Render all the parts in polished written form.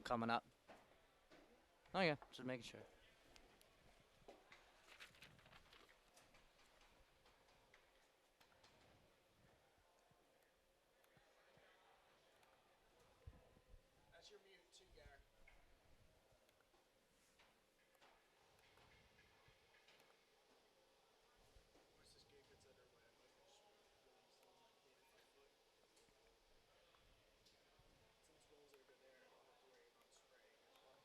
I'm coming up. Oh yeah, just making sure. That's your mute too, Gar. Once this gate gets underway, I might just release them like 45 foot. Since rolls are good there, I don't have to worry about spraying as much.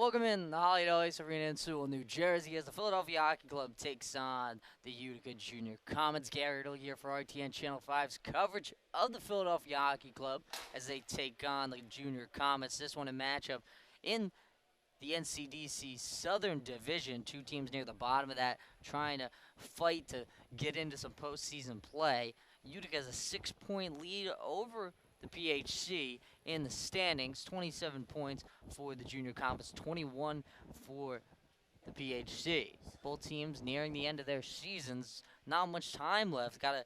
Welcome in the Holiday Ice Arena in Sewell, New Jersey, as the Philadelphia Hockey Club takes on the Utica Junior Comets. Gary Riddle here for RTN Channel 5's coverage of the Philadelphia Hockey Club as they take on the Junior Comets. This one a matchup in the NCDC Southern Division. Two teams near the bottom of that trying to fight to get into some postseason play. Utica has a 6-point lead over the PHC in the standings. 27 points for the Junior Comets, 21 for the PHC. Both teams nearing the end of their seasons. Not much time left. Got to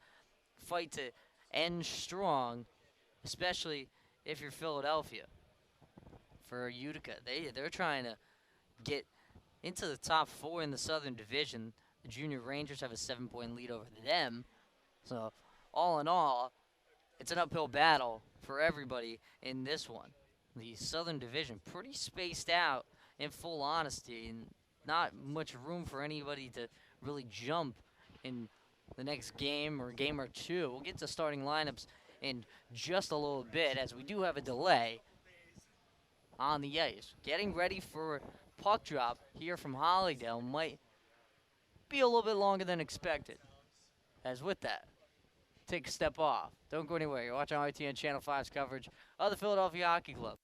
fight to end strong, especially if you're Philadelphia. For Utica, they're trying to get into the top 4 in the Southern Division. The Junior Rangers have a 7-point lead over them. So, all in all, it's an uphill battle for everybody in this one. The Southern Division pretty spaced out, in full honesty, and not much room for anybody to really jump in the next game or game or two. We'll get to starting lineups in just a little bit, as we do have a delay on the ice. Getting ready for puck drop here from Hollydale might be a little bit longer than expected. As with that, take a step off. Don't go anywhere. You're watching RTN Channel 5's coverage of the Philadelphia Hockey Club.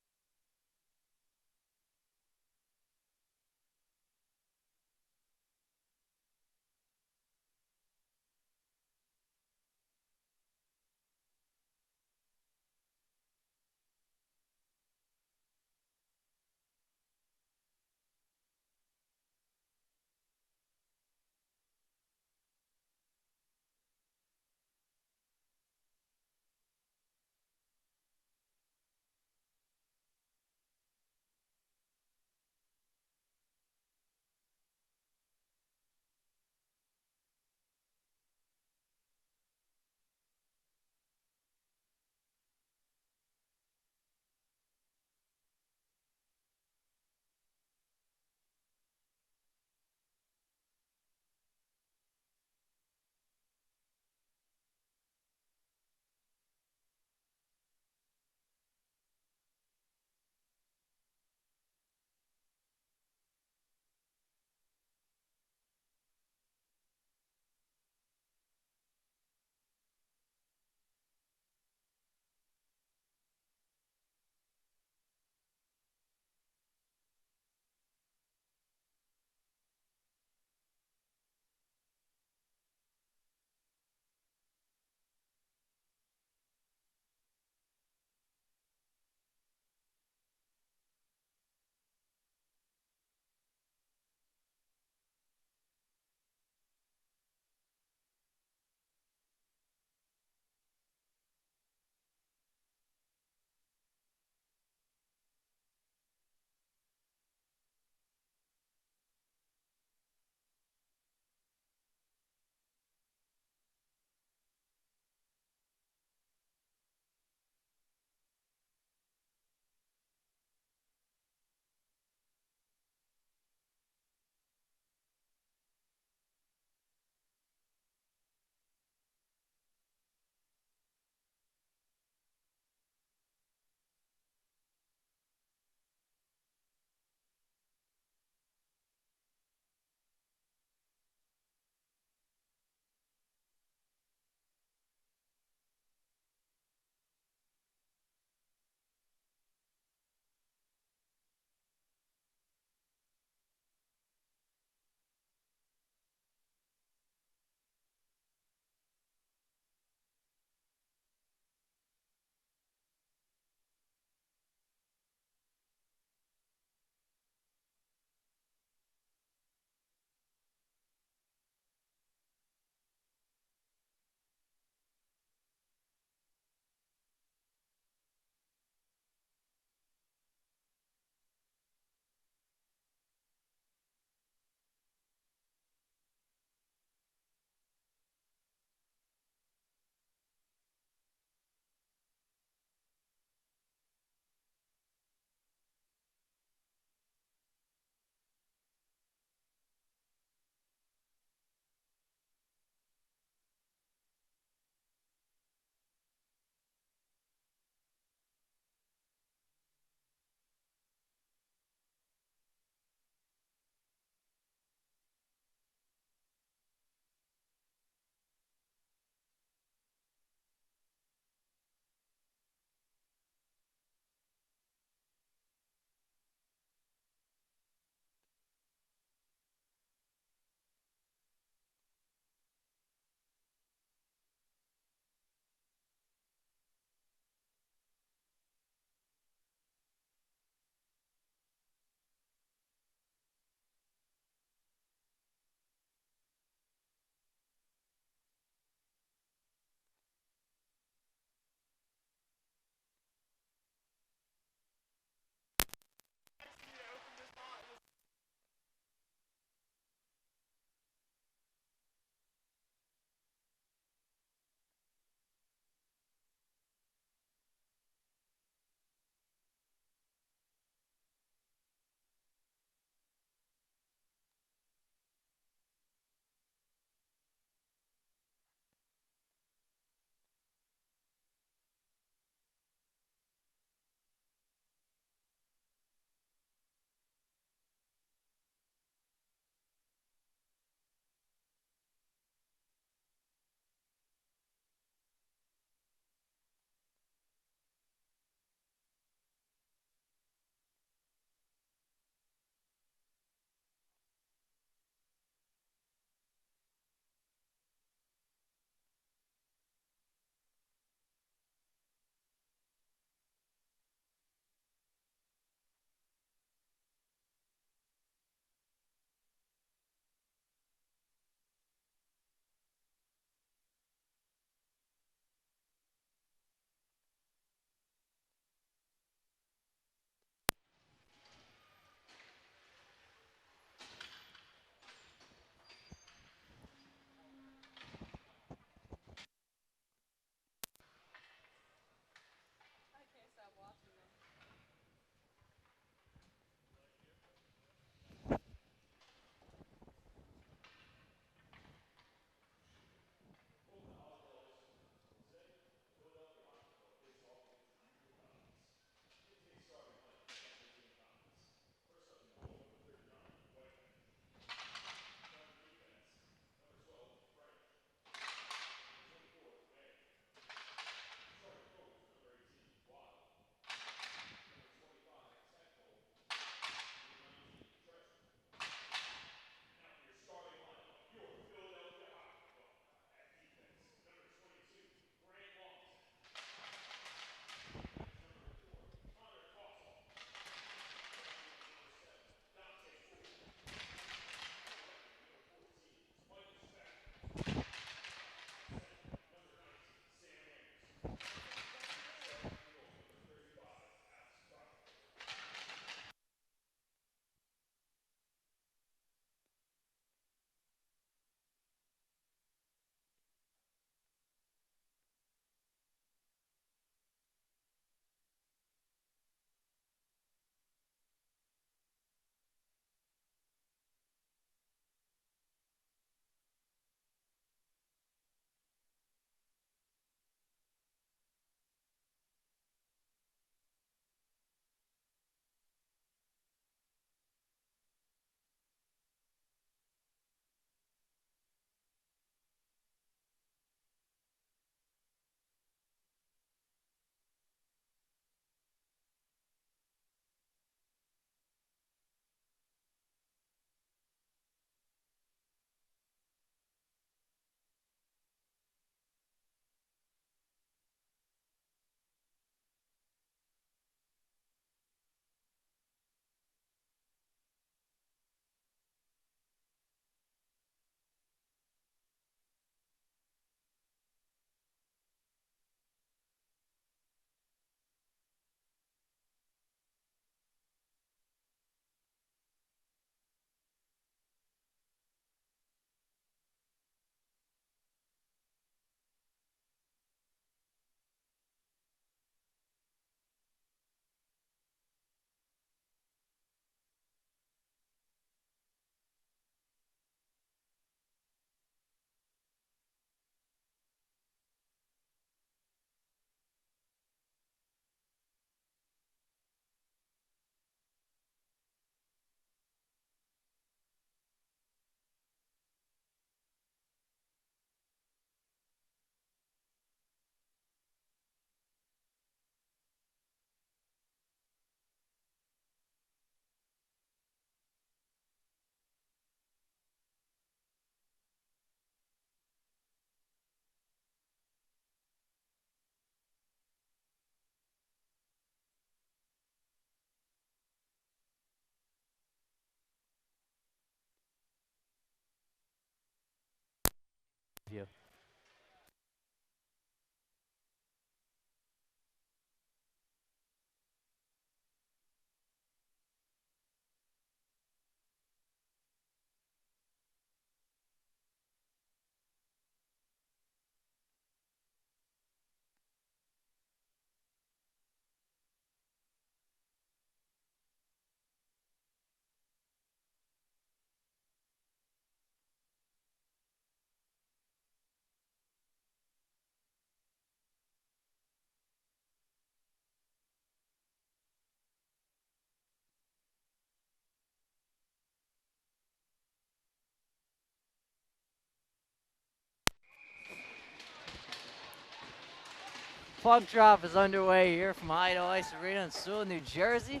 Puck drop is underway here from Idaho Ice Arena in Sewell, New Jersey,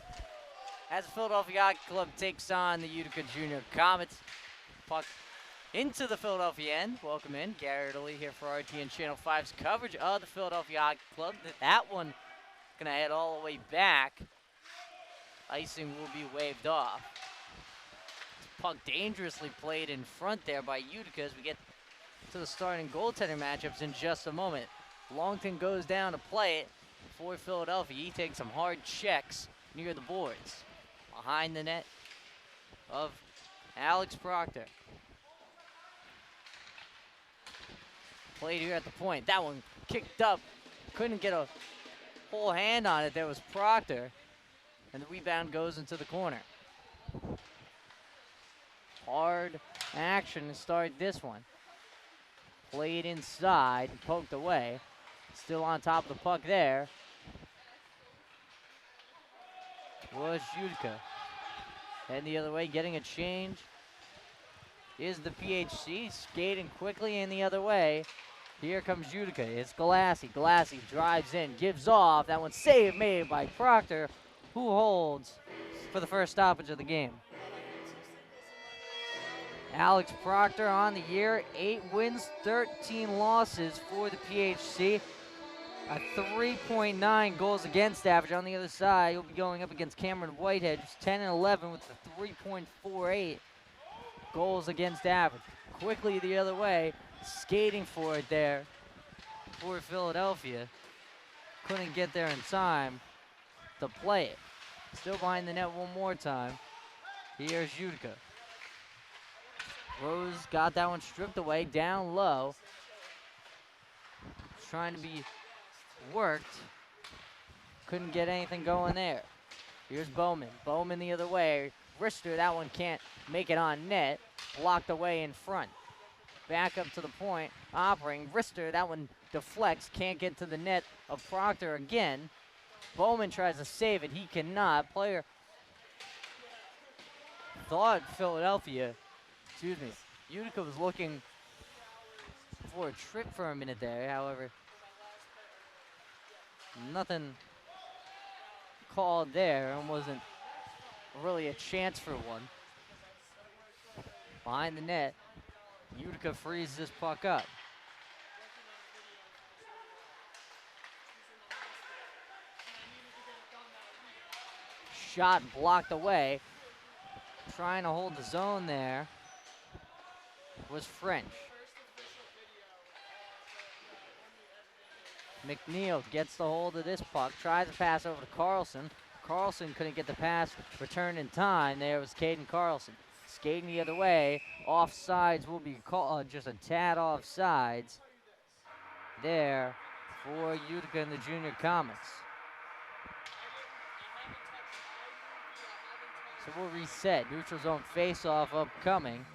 as the Philadelphia Hockey Club takes on the Utica Junior Comets. Puck into the Philadelphia end. Welcome in. Garrett Lee here for RTN Channel 5's coverage of the Philadelphia Hockey Club. That one going to head all the way back. Icing will be waved off. Puck dangerously played in front there by Utica as we get to the starting goaltender matchups in just a moment. Longton goes down to play it for Philadelphia. He takes some hard checks near the boards. Behind the net of Alex Proctor. Played here at the point. That one kicked up. Couldn't get a whole hand on it. There was Proctor. And the rebound goes into the corner. Hard action to start this one. Played inside, poked away. Still on top of the puck there was Utica. And the other way, getting a change is the PHC. Skating quickly in the other way. Here comes Utica. It's Galassi. Galassi drives in, gives off. That one saved, made by Proctor, who holds for the first stoppage of the game. Alex Proctor on the year, 8 wins, 13 losses for the PHC. A 3.9 goals against average. On the other side, he'll be going up against Cameron Whitehead, who's 10 and 11 with a 3.48 goals against average. Quickly the other way, skating for it there for Philadelphia. Couldn't get there in time to play it. Still behind the net one more time. Here's Utica. Rose got that one stripped away, down low. Trying to be worked. Couldn't get anything going there. Here's Bowman. Bowman the other way. Rister, that one can't make it on net. Blocked away in front. Back up to the point. Operating. Rister, that one deflects. Can't get to the net of Proctor again. Bowman tries to save it. He cannot. Player thought Philadelphia, Utica was looking for a trip for a minute there. However, nothing called there and wasn't really a chance for one. Behind the net, Utica frees this puck up. Shot blocked away. Trying to hold the zone there was French. McNeil gets the hold of this puck, tries to pass over to Carlson. Carlson couldn't get the pass returned in time. There was Caden Carlson. Skating the other way. Offsides will be called, just a tad offsides there for Utica and the Junior Comets. So we'll reset. Neutral zone face-off upcoming.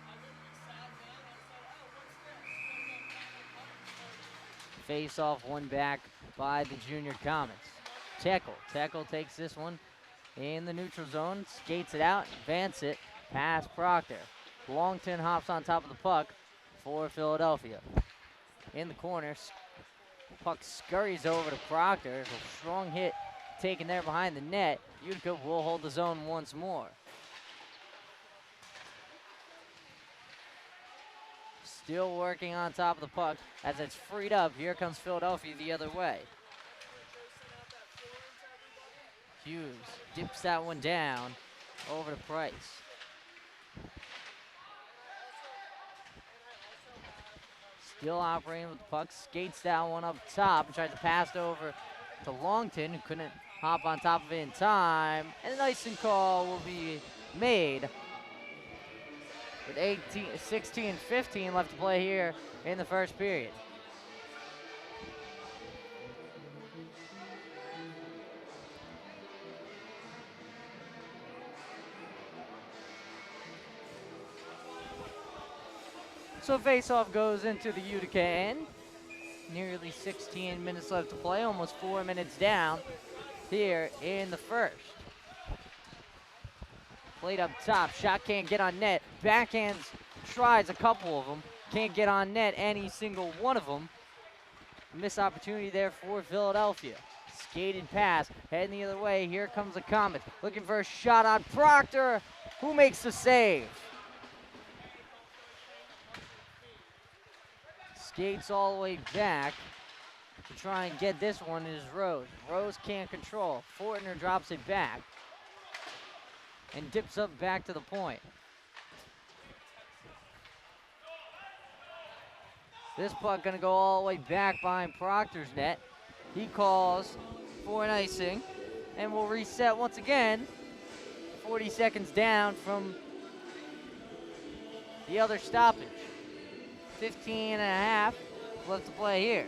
Face-off one back by the Junior Comets. Tekel takes this one in the neutral zone, skates it out, advance it, past Proctor. Longton hops on top of the puck for Philadelphia. In the corner, puck scurries over to Proctor. There's a strong hit taken there behind the net. Utica will hold the zone once more. Still working on top of the puck as it's freed up. Here comes Philadelphia the other way. Hughes dips that one down over to Price. Still operating with the puck, skates that one up top and tries to pass it over to Longton, who couldn't hop on top of it in time. And an icing call will be made with 16:15 left to play here in the first period. So face-off goes into the Utica end. Nearly 16 minutes left to play, almost 4 minutes down here in the first. Played up top, shot can't get on net. Backhands tries a couple of them, can't get on net any single one of them. missed opportunity there for Philadelphia. Skated pass, heading the other way. Here comes the Comets, looking for a shot on Proctor, who makes the save. Skates all the way back to try and get this one is Rose. Rose can't control. Fortner drops it back and dips up back to the point. This puck gonna go all the way back behind Proctor's net. He calls for an icing and will reset once again. 40 seconds down from the other stoppage. 15 and a half left to play here.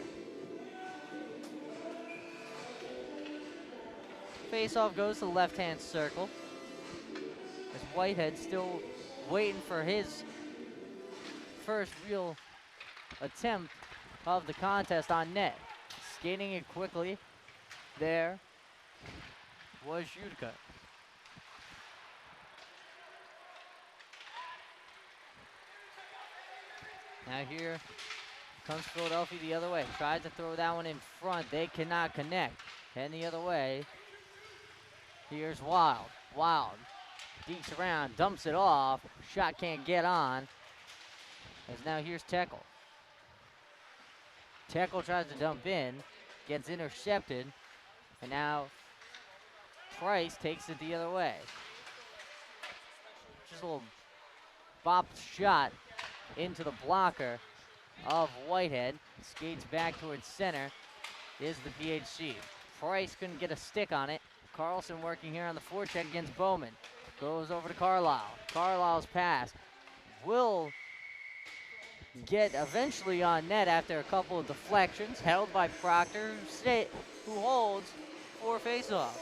Face-off goes to the left-hand circle. As Whitehead still waiting for his first real attempt of the contest on net. Skating it quickly. There was Utica. Now here comes Philadelphia the other way. Tries to throw that one in front. They cannot connect. And the other way. Here's Wild. Wild deeps around, dumps it off. Shot can't get on. As now here's Tekel. Tekel tries to dump in, gets intercepted, and now Price takes it the other way. Just a little bop shot into the blocker of Whitehead. Skates back towards center is the PHC. Price couldn't get a stick on it. Carlson working here on the forecheck against Bowman. Goes over to Carlisle. Carlisle's pass will get eventually on net after a couple of deflections. Held by Proctor, who holds for faceoff.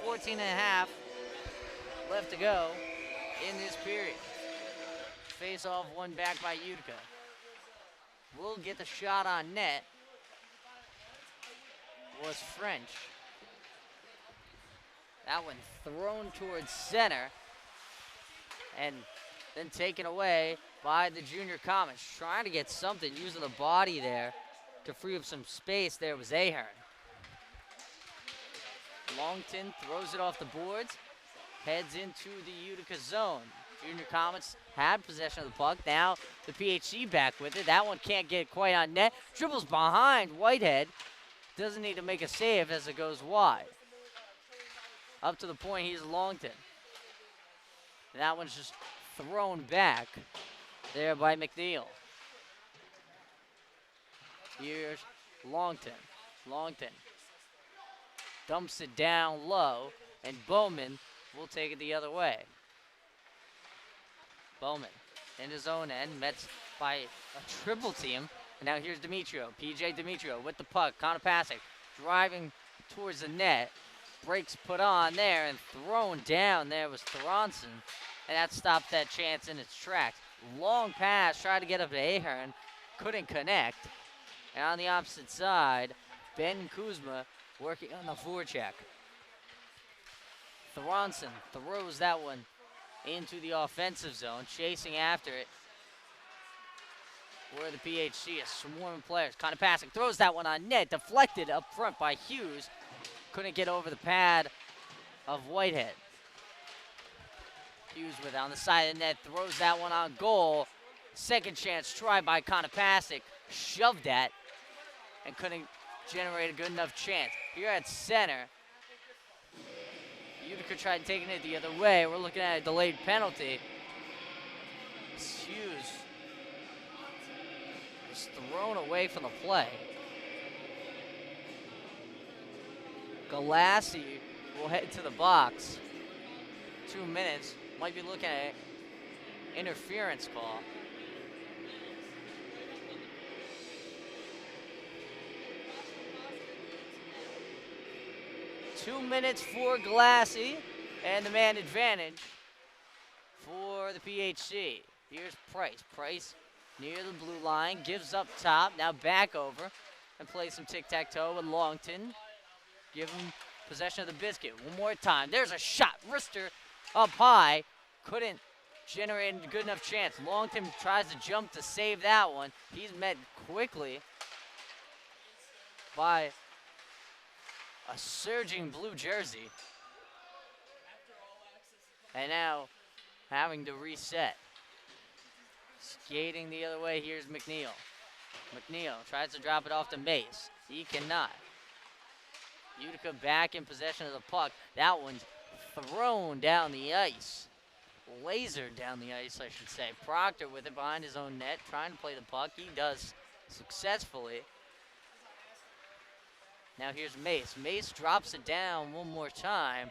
14 and a half left to go in this period. Faceoff won back by Utica. Will get the shot on net. Was French. That one thrown towards center and then taken away by the junior Comets. Trying to get something, using the body there to free up some space. There was Ahern. Longton throws it off the boards, heads into the Utica zone. Junior Comets had possession of the puck. Now the PHC back with it. That one can't get quite on net. Dribbles behind Whitehead. Doesn't need to make a save as it goes wide. Up to the point, he's Longton. And that one's just thrown back there by McNeil. Here's Longton. Longton dumps it down low, and Bowman will take it the other way. Bowman in his own end, met by a triple team. And now here's Demetrio, PJ Demetrio with the puck. Konopasek driving towards the net. Breaks put on there and thrown down there was Thronson. And that stopped that chance in its tracks. Long pass, tried to get up to Ahern. Couldn't connect. And on the opposite side, Ben Kuzma working on the forecheck. Thronson throws that one into the offensive zone, chasing after it. Where the PHC is swarming players. Konopasek throws that one on net, deflected up front by Hughes. Couldn't get over the pad of Whitehead. Hughes with it on the side of the net, throws that one on goal. Second chance try by Konopasek, shoved that, and couldn't generate a good enough chance. Here at center, Utica tried taking it the other way. We're looking at a delayed penalty. Hughes was thrown away from the play. Galassi will head to the box. 2 minutes. Might be looking at an interference call. Two minutes for Galassi and the man advantage for the PHC. Here's Price. Price near the blue line, gives up top, now back over and plays some tic-tac-toe with Longton. Give him possession of the biscuit one more time. There's a shot. Wrister up high. Couldn't generating a good enough chance. Longton tries to jump to save that one. He's met quickly by a surging blue jersey. And now having to reset. Skating the other way, here's McNeil. McNeil tries to drop it off to Mace. He cannot. Utica back in possession of the puck. That one's thrown down the ice. Lasered down the ice, I should say. Proctor with it behind his own net, trying to play the puck. He does successfully. Now here's Mace. Mace drops it down one more time.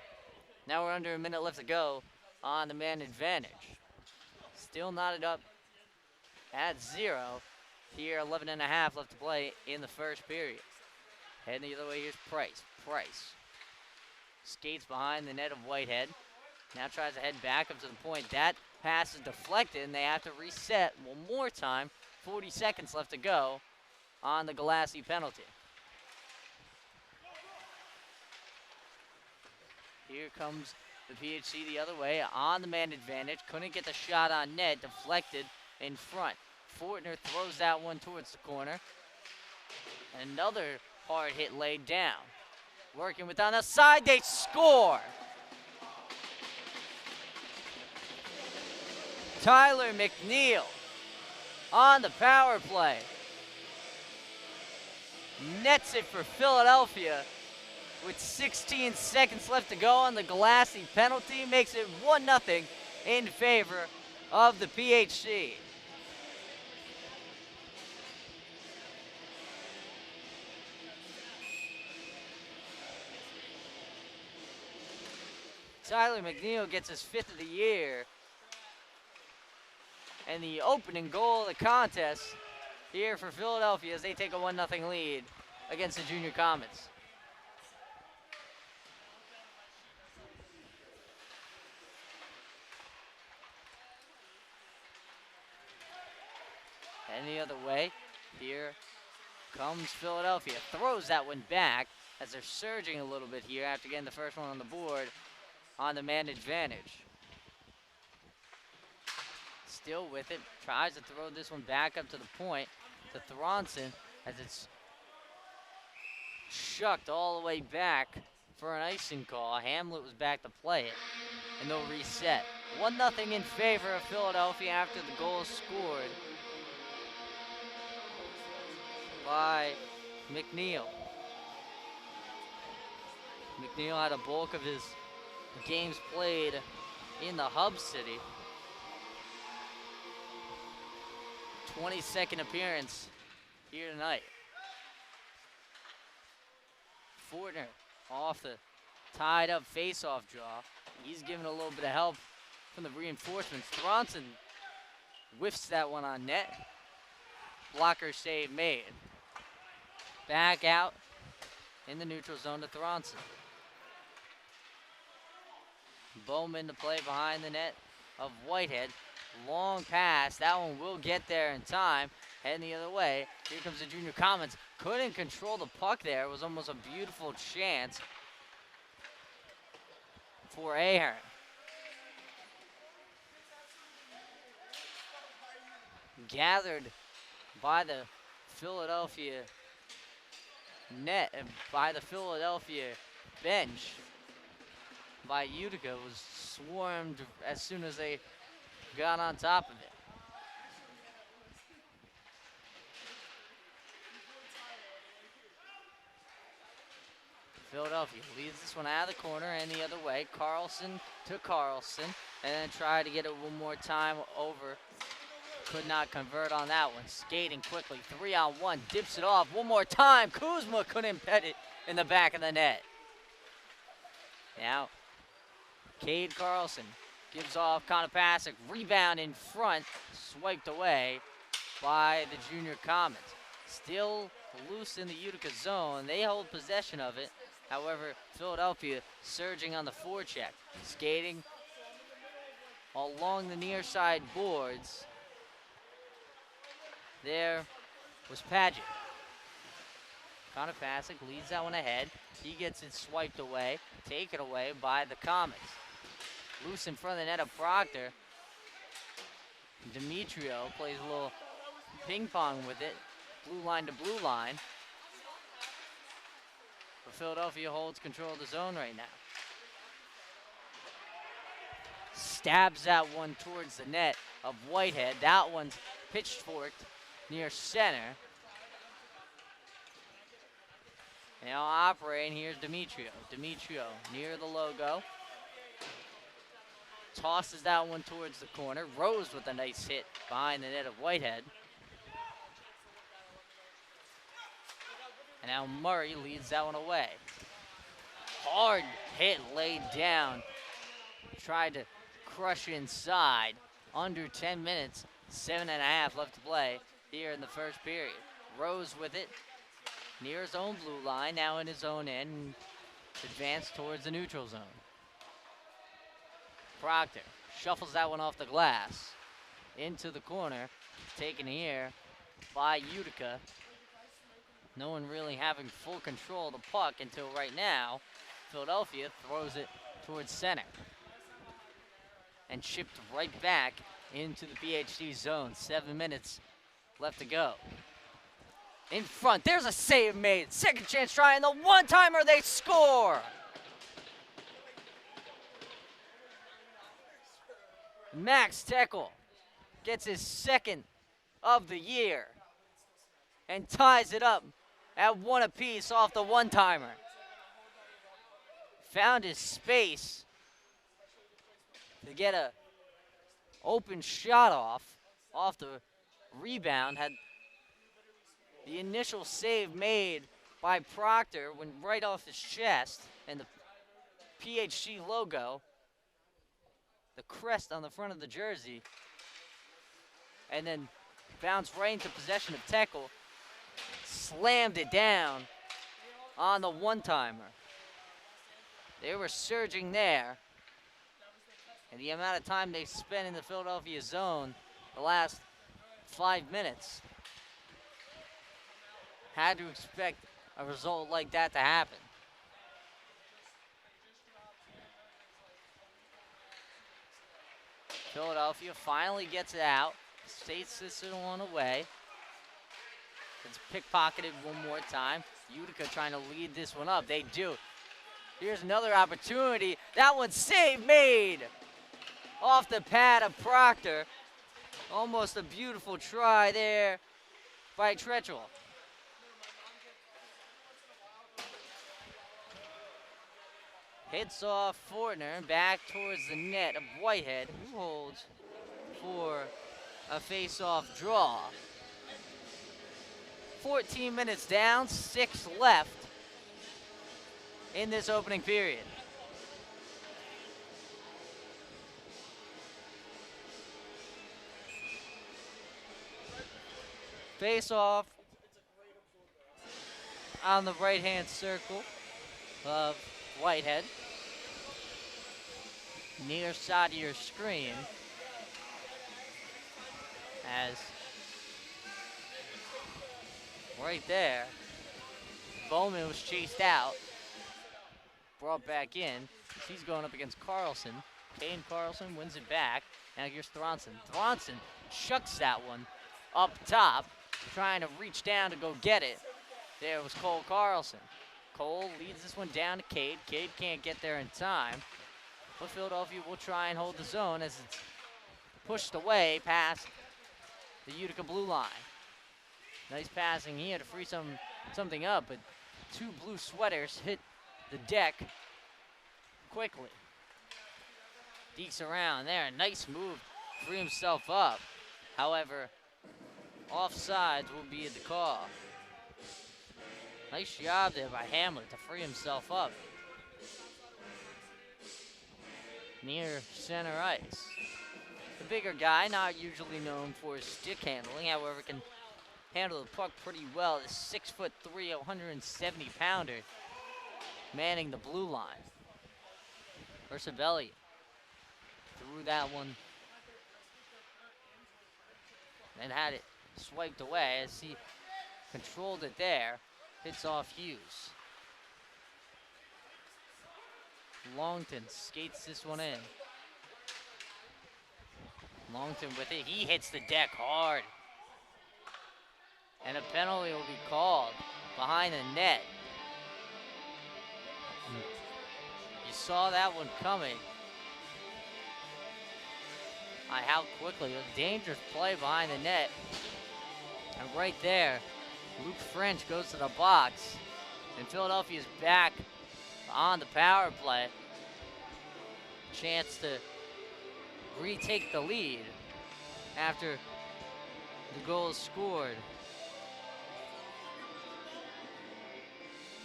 Now we're under a minute left to go on the man advantage. Still knotted up at 0. Here, 11 and a half left to play in the first period. Heading the other way, here's Price. Price skates behind the net of Whitehead. Now tries to head back up to the point. That pass is deflected, and they have to reset one more time. 40 seconds left to go on the Galassi penalty. Here comes the PHC the other way on the man advantage. Couldn't get the shot on net. Deflected in front. Fortner throws that one towards the corner. And another hard hit laid down. Working with on the side, they score! Tyler McNeil on the power play. Nets it for Philadelphia with 16 seconds left to go on the Galassi penalty. Makes it 1-0 in favor of the PHC. Tyler McNeil gets his 5th of the year. And the opening goal of the contest here for Philadelphia as they take a 1-0 lead against the Junior Comets. And the other way, here comes Philadelphia. Throws that one back as they're surging a little bit here after getting the first one on the board on the man advantage. Still with it, tries to throw this one back up to the point to Thronson as it's shucked all the way back for an icing call. Hamlet was back to play it, and they'll reset. 1-0 in favor of Philadelphia after the goal is scored by McNeil. McNeil had a bulk of his games played in the hub city. 22nd appearance here tonight. Fortner off the tied up face-off draw. He's given a little bit of help from the reinforcements. Thronson whiffs that one on net. Blocker save made. Back out in the neutral zone to Thronson. Bowman to play behind the net of Whitehead. Long pass. That one will get there in time. Heading the other way. Here comes the Junior Comets. Couldn't control the puck there. It was almost a beautiful chance for Ahern. Gathered by the Philadelphia net, by the Philadelphia bench, by Utica, was swarmed as soon as they got on top of it. Philadelphia leads this one out of the corner and the other way. Carlson to Carlson, and then try to get it one more time over. Could not convert on that one. Skating quickly, 3-on-1, dips it off one more time. Kuzma couldn't pet it in the back of the net. Now, Cade Carlson gives off Konopasek, rebound in front, swiped away by the Junior Comets. Still loose in the Utica zone. They hold possession of it. However, Philadelphia surging on the forecheck. Skating along the near side boards. There was Padgett. Konopasek leads that one ahead. He gets it swiped away, taken away by the Comets. Loose in front of the net of Proctor. Demetrio plays a little ping pong with it, blue line to blue line. But Philadelphia holds control of the zone right now. Stabs that one towards the net of Whitehead. That one's pitchforked near center. Now operating, here's Demetrio. Demetrio near the logo. Tosses that one towards the corner. Rose with a nice hit behind the net of Whitehead. And now Murray leads that one away. Hard hit laid down. Tried to crush inside. Under 10 minutes, 7.5 left to play here in the first period. Rose with it. Near his own blue line, now in his own end. Advanced towards the neutral zone. Proctor shuffles that one off the glass. Into the corner. Taken here by Utica. No one really having full control of the puck until right now. Philadelphia throws it towards center. And chipped right back into the PHC zone. 7 minutes left to go. In front, there's a save made. Second chance try, and the one-timer, they score! Max Teckel gets his second of the year and ties it up at 1 apiece off the one-timer. Found his space to get a open shot off the rebound. Had the initial save made by Proctor went right off his chest, and the PHC logo, the crest on the front of the jersey, and then bounced right into possession of Teckel, slammed it down on the one-timer. They were surging there, and the amount of time they spent in the Philadelphia zone the last 5 minutes, had to expect a result like that to happen. Philadelphia finally gets it out, states this one away. It's pickpocketed one more time. Utica trying to lead this one up. They do. Here's another opportunity. That one's save made off the pad of Proctor. Almost a beautiful try there by Tretchell. Hits off Fortner back towards the net of Whitehead, who holds for a face-off draw. 14 minutes down, 6 left in this opening period. Face-off on the right-hand circle of Whitehead. Near side of your screen as right there, Bowman was chased out, brought back in. He's going up against Carlson. Kane Carlson wins it back. Now here's Thronson. Thronson chucks that one up top, trying to reach down to go get it. There was Cole Carlson. Cole leads this one down to Cade. Cade can't get there in time, but Philadelphia will try and hold the zone as it's pushed away past the Utica blue line. Nice passing here to free something up, but 2 blue sweaters hit the deck quickly. Dekes around there, a nice move, free himself up. However, offsides will be at the call. Nice job there by Hamlet to free himself up. Near center ice. The bigger guy, not usually known for his stick handling, however, can handle the puck pretty well. This 6'3", 170-pounder manning the blue line. Ursabelli threw that one and had it swiped away as he controlled it there. Hits off Hughes. Longton skates this one in. Longton with it. He hits the deck hard. And a penalty will be called behind the net. You saw that one coming. How quickly. A dangerous play behind the net. And right there, Luke French goes to the box. And Philadelphia's back on the power play. Chance to retake the lead after the goal is scored.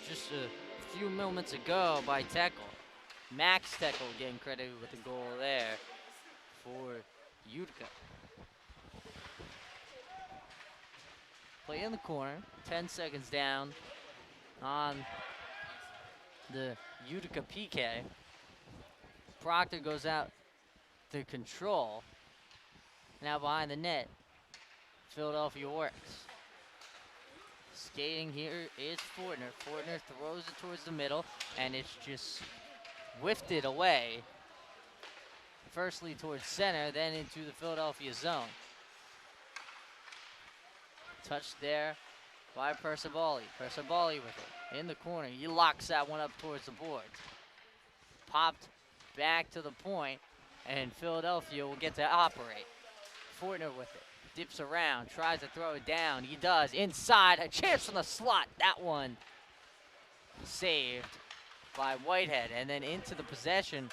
Just a few moments ago by Tekel. Max Tekel getting credited with the goal there for Utica. Play in the corner, 10 seconds down on the Utica PK. Proctor goes out to control. Now behind the net, Philadelphia works. Skating here is Fortner. Fortner throws it towards the middle, and it's just whiffed away. Firstly towards center, then into the Philadelphia zone. Touched there by Percivali. Percivali with it in the corner. He locks that one up towards the boards. Popped back to the point, and Philadelphia will get to operate. Fortner with it. Dips around, tries to throw it down. He does. Inside, a chance from the slot. That one saved by Whitehead. And then into the possession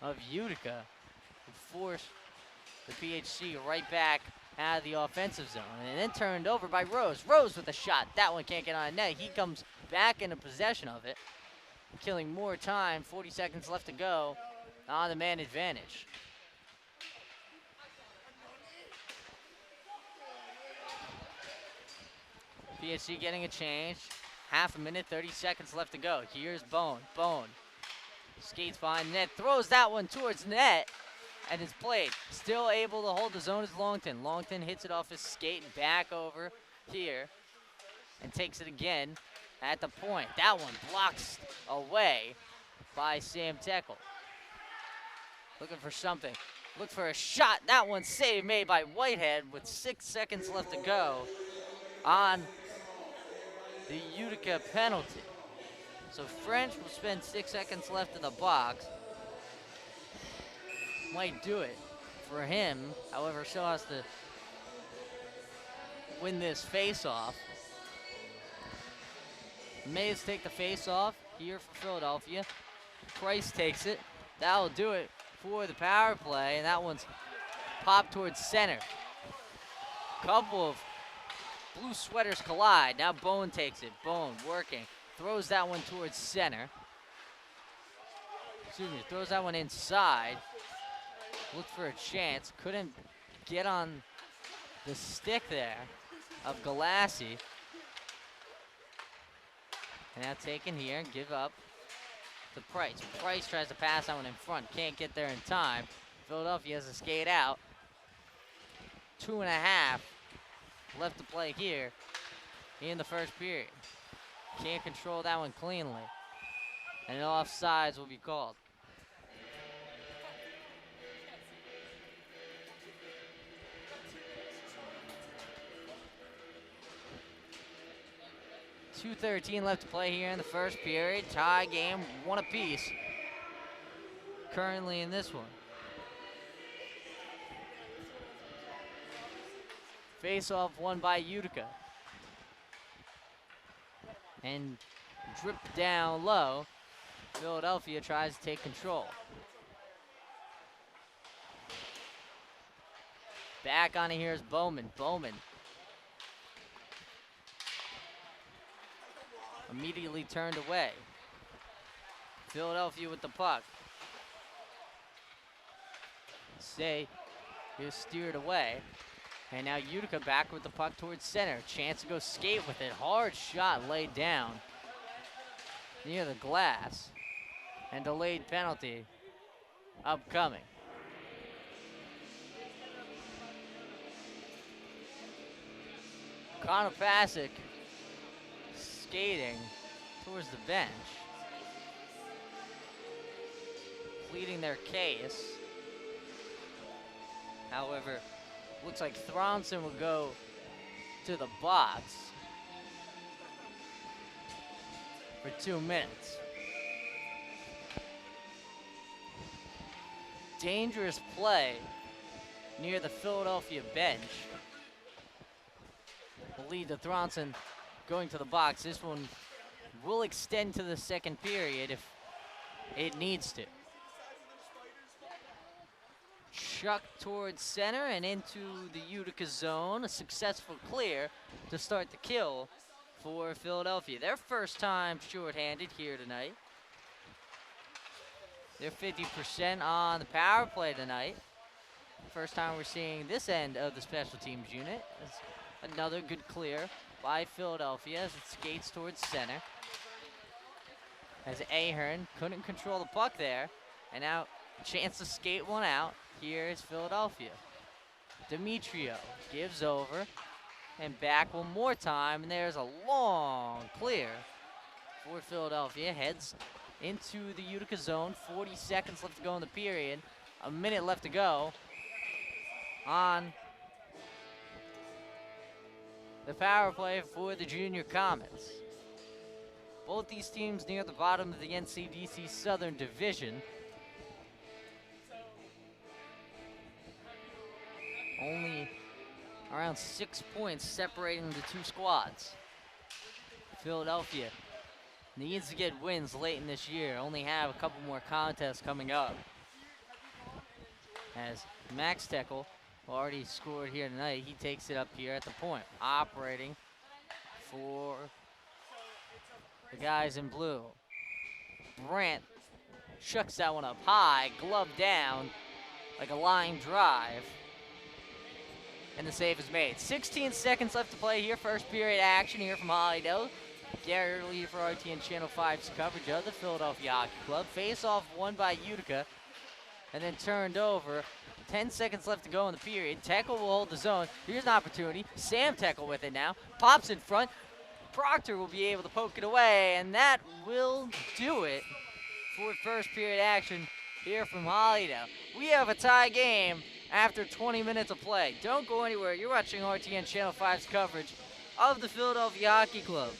of Utica, who forced the PHC right back out of the offensive zone. And then turned over by Rose. Rose with a shot. That one can't get on net. He comes back into possession of it, killing more time. 40 seconds left to go on the man advantage. PHC getting a change. Half a minute, 30 seconds left to go. Here's Bone. Bone skates behind net, throws that one towards net, and is played. Still able to hold the zone is Longton. Longton hits it off his skate and back over here and takes it again at the point. That one blocks away by Sam Tekel. Looking for something. Look for a shot. That one save made by Whitehead with 6 seconds left to go on the Utica penalty. So French will spend 6 seconds left in the box. Might do it for him. However, still has to win this face-off. Mays take the face-off here for Philadelphia. Price takes it. That'll do it for the power play, and that one's popped towards center. Couple of blue sweaters collide. Now Bone takes it. Bone working. Throws that one towards center. Excuse me, throws that one inside. Looked for a chance. Couldn't get on the stick there of Galassi. And now taken here and give up to Price. Price tries to pass that one in front. Can't get there in time. Philadelphia has to skate out. 2.5 left to play here in the first period. Can't control that one cleanly. And offsides will be called. .213 left to play here in the first period. Tie game, 1 apiece. Currently in this one. Face-off won by Utica. And dripped down low. Philadelphia tries to take control. Back on it here is Bowman. Bowman immediately turned away. Philadelphia with the puck. Say is steered away. And now Utica back with the puck towards center. Chance to go skate with it. Hard shot laid down near the glass. And delayed penalty upcoming. Konopasek skating towards the bench. pleading their case. However, looks like Thronson will go to the box for 2 minutes. Dangerous play near the Philadelphia bench will lead to Thronson going to the box. This one will extend to the second period if it needs to. Chuck towards center and into the Utica zone. A successful clear to start the kill for Philadelphia. Their first time shorthanded here tonight. They're 50% on the power play tonight. First time we're seeing this end of the special teams unit. It's another good clear by Philadelphia as it skates towards center. As Ahern couldn't control the puck there, and now a chance to skate one out. Here is Philadelphia. Demetrio gives over and back one more time, and there's a long clear for Philadelphia. Heads into the Utica zone. 40 seconds left to go in the period. A minute left to go on the power play for the Junior Comets. Both these teams near the bottom of the NCDC Southern Division. Only around 6 points separating the two squads. Philadelphia needs to get wins late in this year. Only have a couple more contests coming up. As Max Teckel already scored here tonight, he takes it up here at the point. Operating for the guys in blue. Brandt chucks that one up high, glove down, like a line drive. And the save is made. 16 seconds left to play here. First period action here from Hollydale. Gary Early for RTN Channel 5's coverage of the Philadelphia Hockey Club. Face-off won by Utica and then turned over. 10 seconds left to go in the period. Teckel will hold the zone. Here's an opportunity. Sam Teckel with it now. Pops in front. Proctor will be able to poke it away, and that will do it for first period action here from Hollydale. We have a tie game after 20 minutes of play. Don't go anywhere. You're watching RTN Channel 5's coverage of the Philadelphia Hockey Club.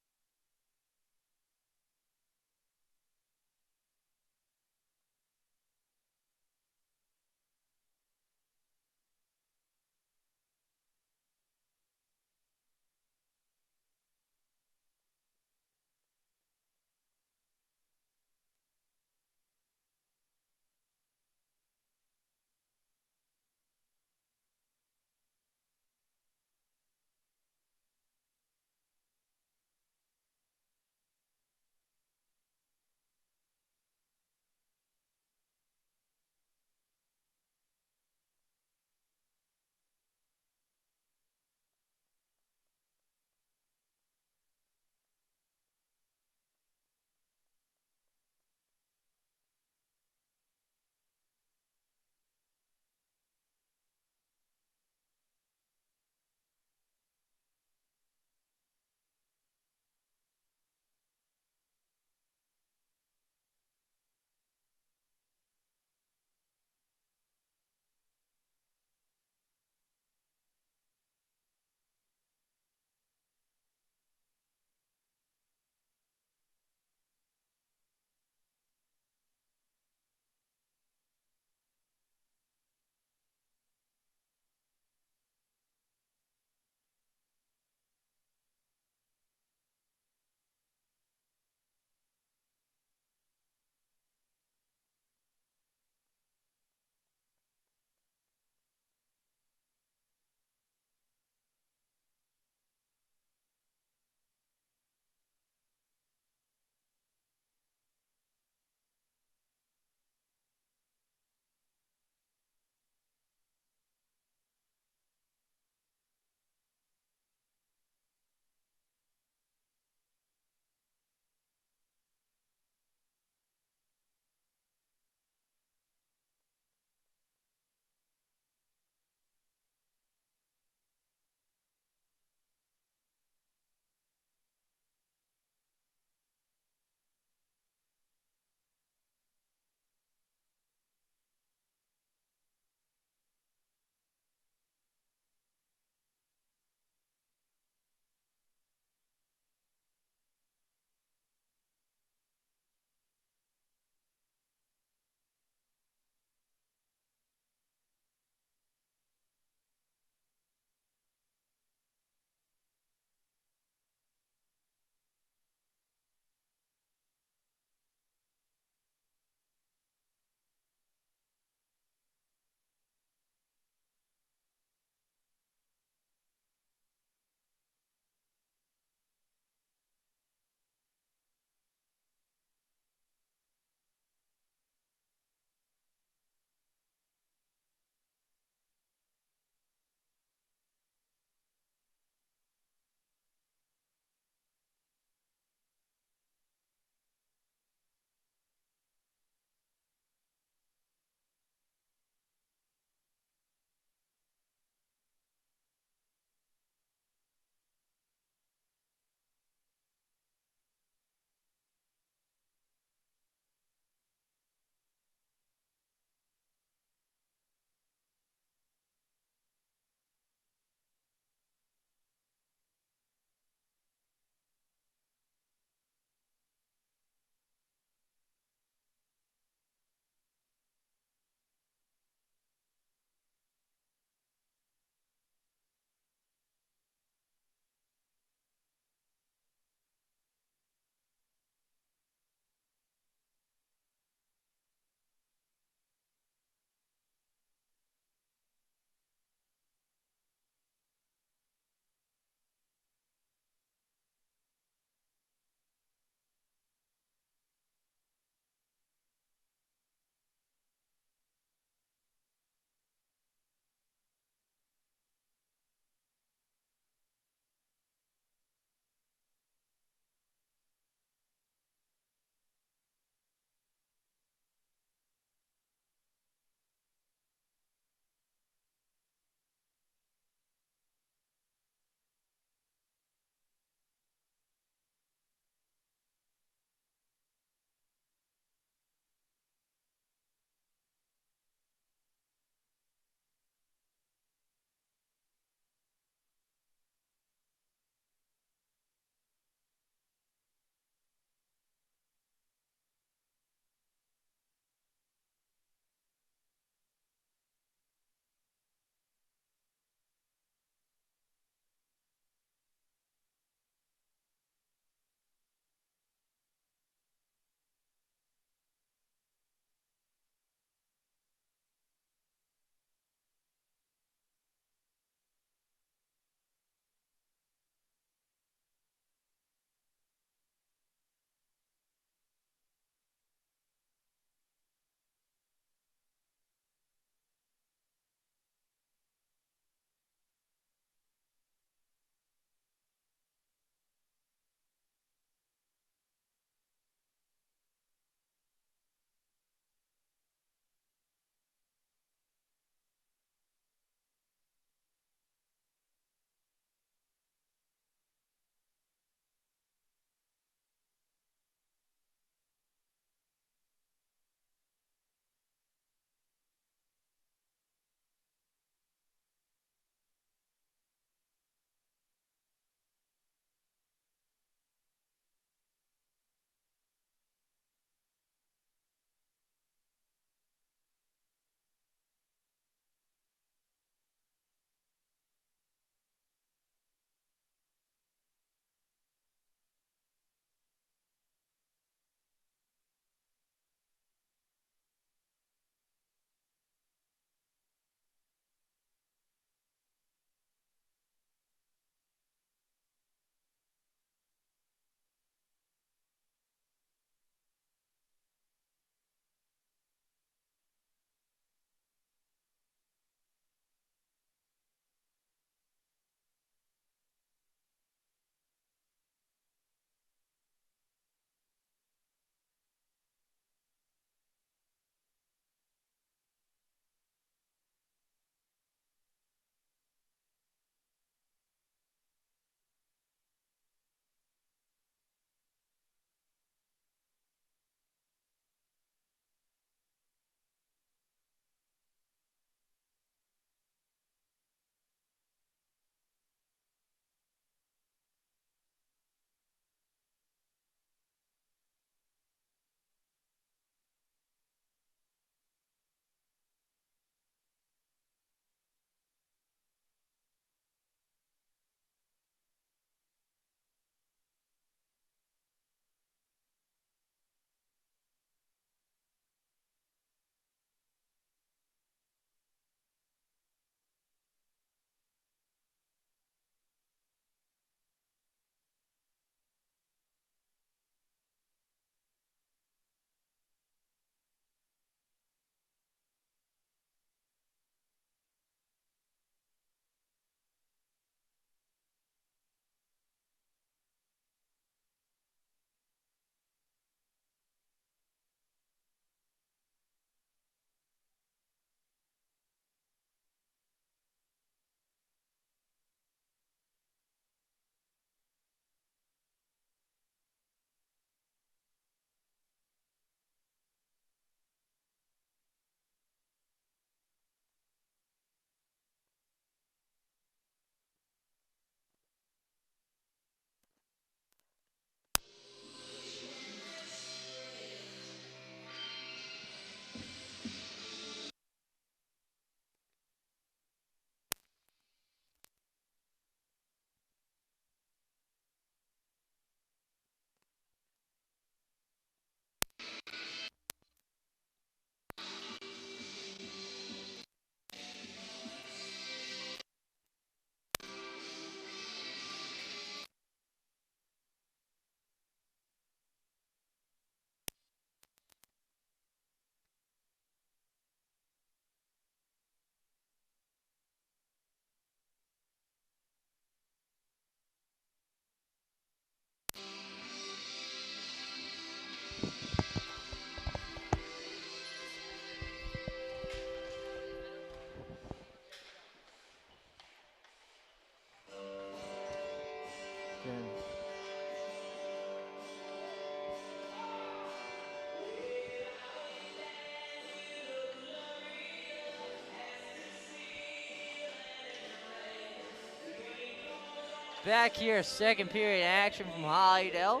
Back here, second period action from Hollydale.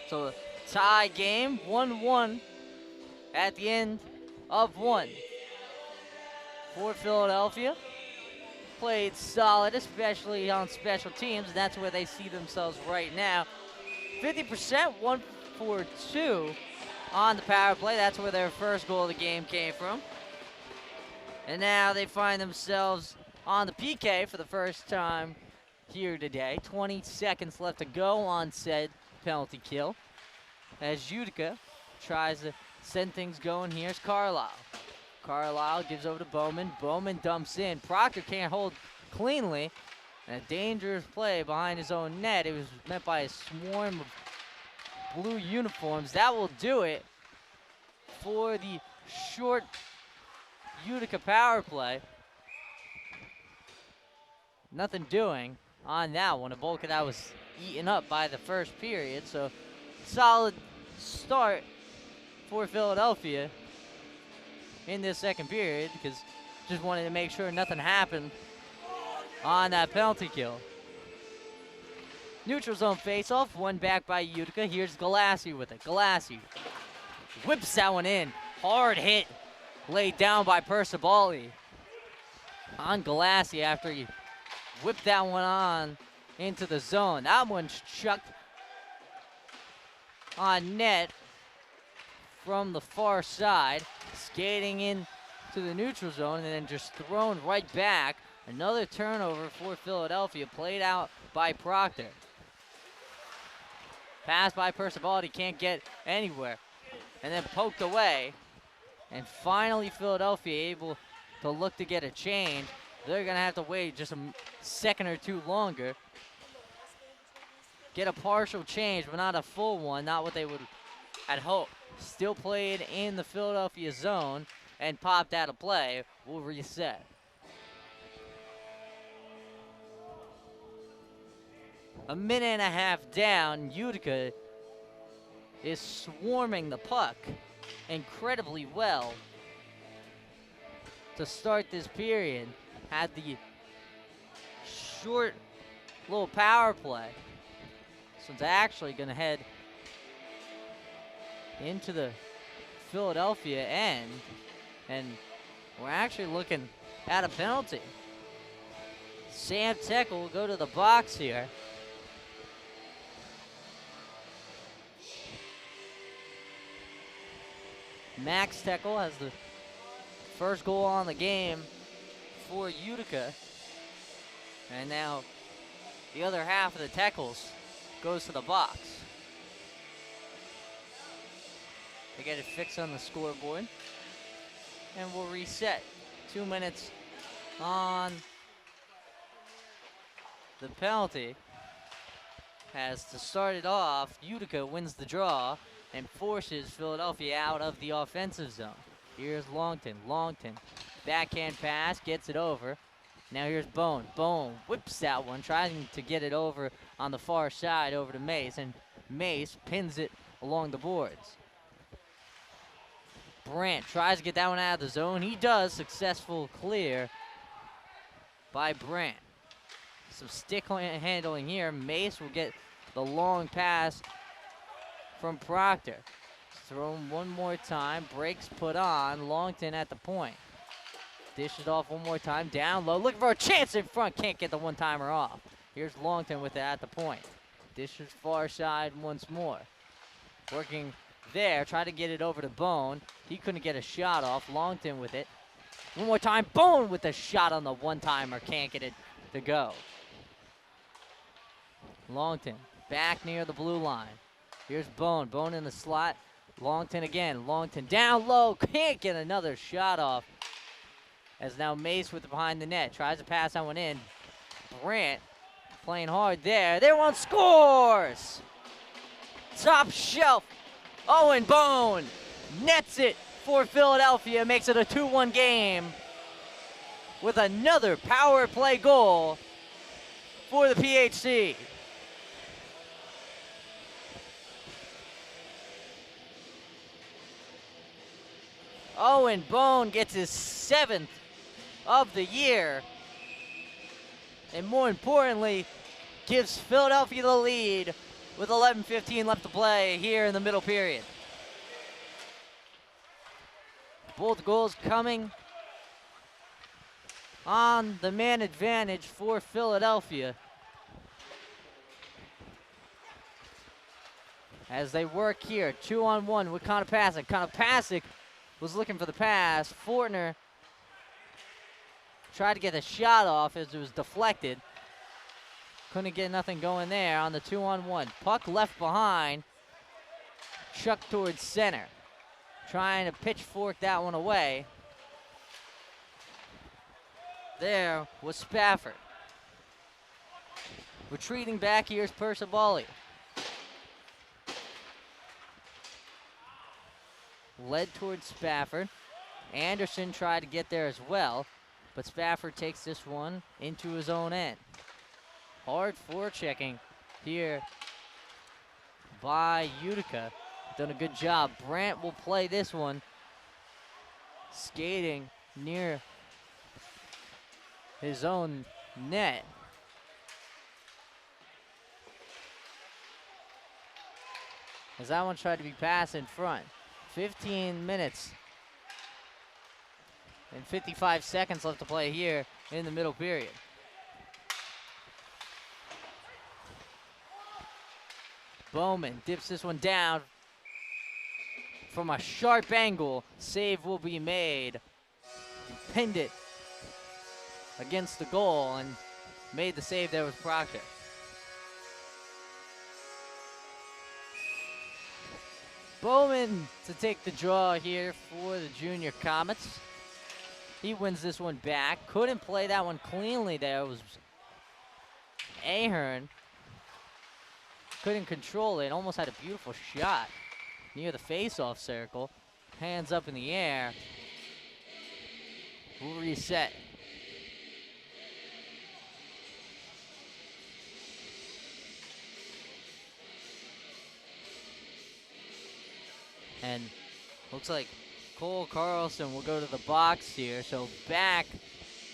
So a tie game, 1-1 at the end of one. For Philadelphia, played solid, especially on special teams. That's where they see themselves right now. 50%, 1 for 2 on the power play. That's where their first goal of the game came from. And now they find themselves on the PK for the first time here today. 20 seconds left to go on said penalty kill, as Utica tries to send things going. Here's Carlisle. Carlisle gives over to Bowman. Bowman dumps in. Proctor can't hold cleanly. And a dangerous play behind his own net. It was met by a swarm of blue uniforms. That will do it for the short Utica power play. Nothing doing on that one. A bulk of that was eaten up by the first period. So solid start for Philadelphia in this second period, because just wanted to make sure nothing happened on that penalty kill. Neutral zone faceoff, one back by Utica. Here's Galassi with it. Galassi whips that one in. Hard hit laid down by Percivali on Galassi after he whipped that one on into the zone. That one's chucked on net from the far side, skating in to the neutral zone and then just thrown right back. Another turnover for Philadelphia, played out by Proctor. Pass by Percivali, can't get anywhere, and then poked away. And finally Philadelphia able to look to get a change. They're gonna have to wait just a second or two longer. Get a partial change, but not a full one, not what they would had hoped. Still played in the Philadelphia zone and popped out of play. We'll reset. A minute and a half down, Utica is swarming the puck incredibly well to start this period. Had the short little power play. So it's actually going to head into the Philadelphia end, and we're actually looking at a penalty. Sam Tech will go to the box here. Max Teckel has the first goal on the game for Utica. And now the other half of the Teckles goes to the box. They get it fixed on the scoreboard. And we'll reset. 2 minutes on the penalty. As to start it off, Utica wins the draw and forces Philadelphia out of the offensive zone. Here's Longton. Longton, backhand pass, gets it over. Now here's Bone. Bone whips that one, trying to get it over on the far side over to Mace, and Mace pins it along the boards. Brandt tries to get that one out of the zone. He does. Successful clear by Brandt. Some stick handling here. Mace will get the long pass from Proctor. Thrown one more time. Breaks put on. Longton at the point. Dishes off one more time. Down low. Looking for a chance in front. Can't get the one-timer off. Here's Longton with it at the point. Dishes far side once more. Working there. Try to get it over to Bone. He couldn't get a shot off. Longton with it. One more time. Bone with a shot on the one-timer. Can't get it to go. Longton back near the blue line. Here's Bone. Bone in the slot. Longton again. Longton down low. Can't get another shot off. As now Mace with it behind the net. Tries to pass that one in. Brandt playing hard there. There one scores! Top shelf. Owen Bone nets it for Philadelphia. Makes it a 2-1 game with another power play goal for the PHC. Owen Bone gets his 7th of the year. And more importantly, gives Philadelphia the lead with 11:15 left to play here in the middle period. Both goals coming on the man advantage for Philadelphia as they work here 2-on-1 with Konopasek. Konopasek was looking for the pass. Fortner tried to get the shot off as it was deflected. Couldn't get nothing going there on the 2-on-1. Puck left behind. Chuck towards center. Trying to pitchfork that one away. There was Spafford. Retreating back, here's Percivalli. Led towards Spafford. Anderson tried to get there as well, but Spafford takes this one into his own end. Hard forechecking here by Utica. Done a good job. Brandt will play this one. Skating near his own net. As that one tried to be passed in front. 15 minutes and 55 seconds left to play here in the middle period. Bowman dips this one down from a sharp angle. Save will be made. He pinned it against the goal and made the save there with Proctor. Bowman to take the draw here for the junior Comets. He wins this one back. Couldn't play that one cleanly there. It was Ahern. Couldn't control it. Almost had a beautiful shot near the face-off circle. Hands up in the air. We'll reset. And looks like Cole Carlson will go to the box here. So back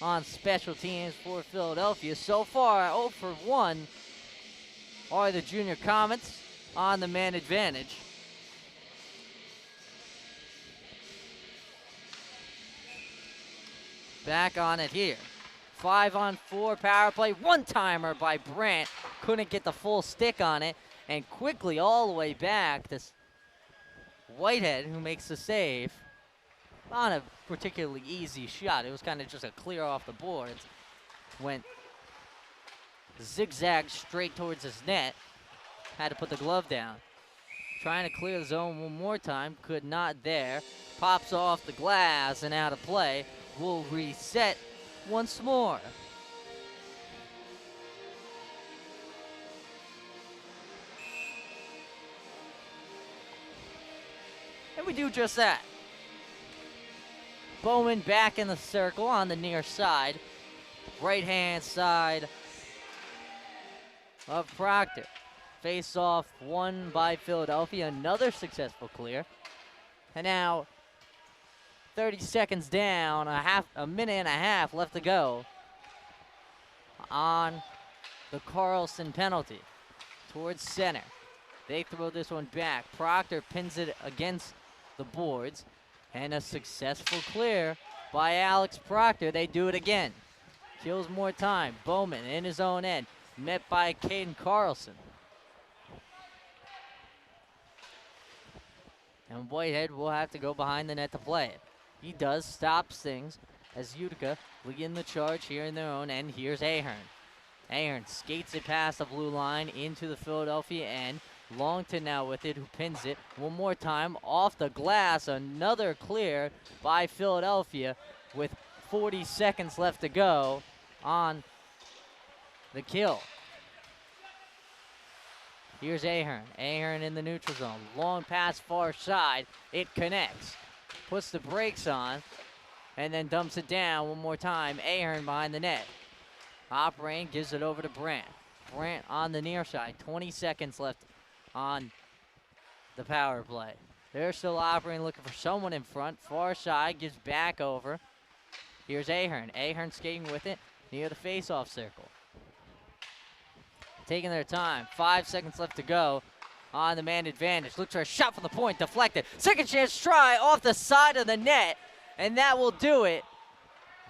on special teams for Philadelphia. So far, 0 for 1 are the junior Comets on the man advantage. Back on it here. 5-on-4 power play. One-timer by Brandt. Couldn't get the full stick on it. And quickly all the way back, this Whitehead, who makes the save on a particularly easy shot. It was kind of just a clear off the boards. Went zigzag straight towards his net. Had to put the glove down. Trying to clear the zone one more time. Could not there. Pops off the glass and out of play. Will reset once more. And we do just that. Bowman back in the circle on the near side. Right-hand side of Proctor. Face-off won by Philadelphia. Another successful clear. And now 30 seconds down, a minute and a half left to go on the Carlson penalty towards center. They throw this one back. Proctor pins it against the boards, and a successful clear by Alex Proctor. They do it again. Kills more time. Bowman in his own end, met by Caden Carlson. And Whitehead will have to go behind the net to play it. He does, stops things as Utica begin the charge here in their own end. Here's Ahern. Ahern skates it past the blue line into the Philadelphia end. Longton now with it, who pins it. One more time, off the glass. Another clear by Philadelphia with 40 seconds left to go on the kill. Here's Ahern. Ahern in the neutral zone. Long pass far side. It connects. Puts the brakes on and then dumps it down one more time. Ahern behind the net. Operating gives it over to Brandt. Brandt on the near side. 20 seconds left on the power play. They're still operating, looking for someone in front. Far side, gives back over. Here's Ahern. Ahern skating with it near the face-off circle. taking their time. 5 seconds left to go on the man advantage. Looks for a shot from the point, deflected. Second chance try off the side of the net, and that will do it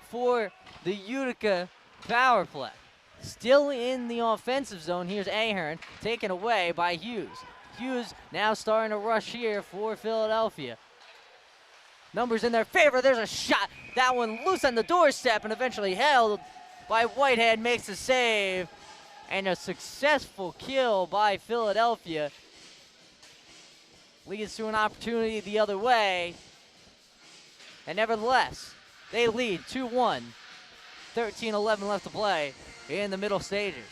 for the Utica power play. Still in the offensive zone. Here's Ahern, taken away by Hughes. Hughes now starting to rush here for Philadelphia. Numbers in their favor. There's a shot. That one loose on the doorstep and eventually held by Whitehead. Makes a save. And a successful kill by Philadelphia. Leads to an opportunity the other way. And nevertheless, they lead 2-1. 13-11 left to play in the middle stages.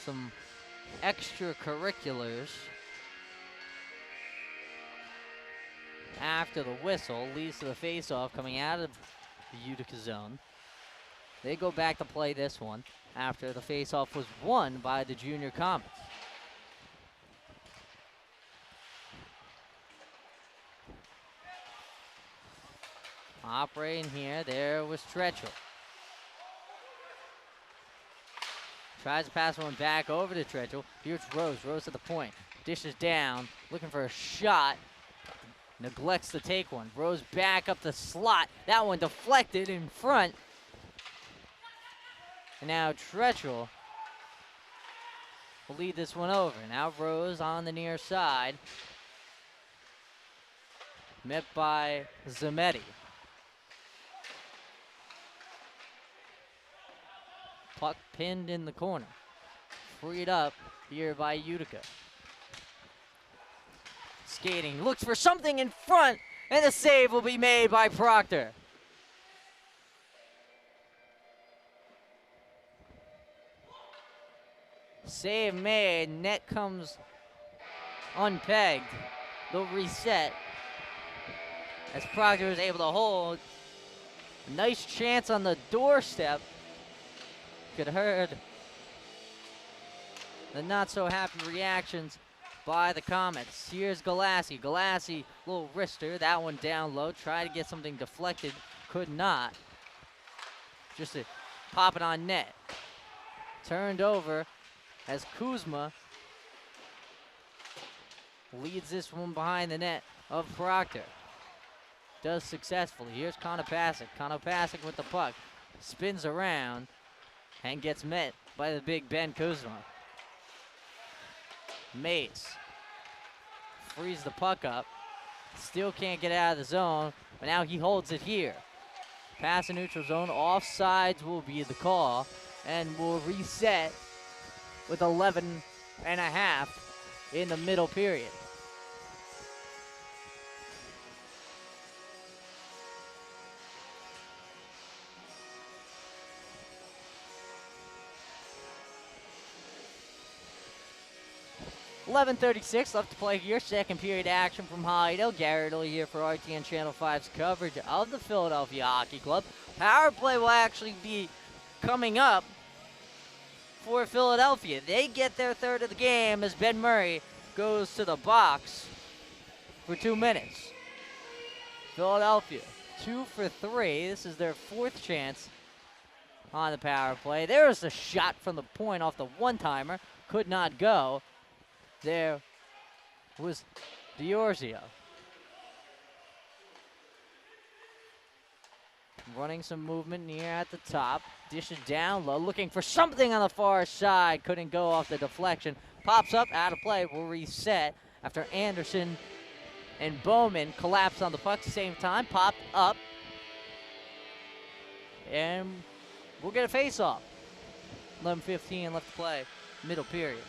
Some extracurriculars after the whistle leads to the face-off coming out of the Utica zone. They go back to play this one after the face-off was won by the Junior Comets. Operating here, there was Tretchell. Tries to pass one back over to Tretchell. Here's Rose. Rose at the point. Dishes down. Looking for a shot. Neglects to take one. Rose back up the slot. That one deflected in front. And now Tretchell will lead this one over. Now Rose on the near side. Met by Zametti. Puck pinned in the corner. Freed up here by Utica. Skating, looks for something in front, and the save will be made by Proctor. Save made, net comes unpegged. They'll reset as Proctor is able to hold. Nice chance on the doorstep. Could have heard the not so happy reactions by the Comets. Here's Galassi. Galassi, little wrister, that one down low. Tried to get something deflected, could not. Just a pop it on net. Turned over as Kuzma leads this one behind the net of Proctor. Does successfully. Here's Konopasek. Konopasek with the puck. Spins around and gets met by the big Ben Kuzma. Mace frees the puck up. Still can't get out of the zone, but now he holds it here. Pass in neutral zone. Offsides will be the call, and will reset with 11 and a half in the middle period. .36 left to play here. Second period action from Hydel. Garrett Lee here for RTN Channel 5's coverage of the Philadelphia Hockey Club. Power play will actually be coming up for Philadelphia. They get their third of the game as Ben Murray goes to the box for 2 minutes. Philadelphia 2 for 3. This is their fourth chance on the power play. There was a shot from the point off the one-timer. Could not go. There was Diorzio. Running some movement near at the top. Dishes down low, looking for something on the far side. Couldn't go off the deflection. Pops up, out of play, will reset after Anderson and Bowman collapse on the puck at the same time. Popped up. And we'll get a face-off. 11:15 left to play, middle period.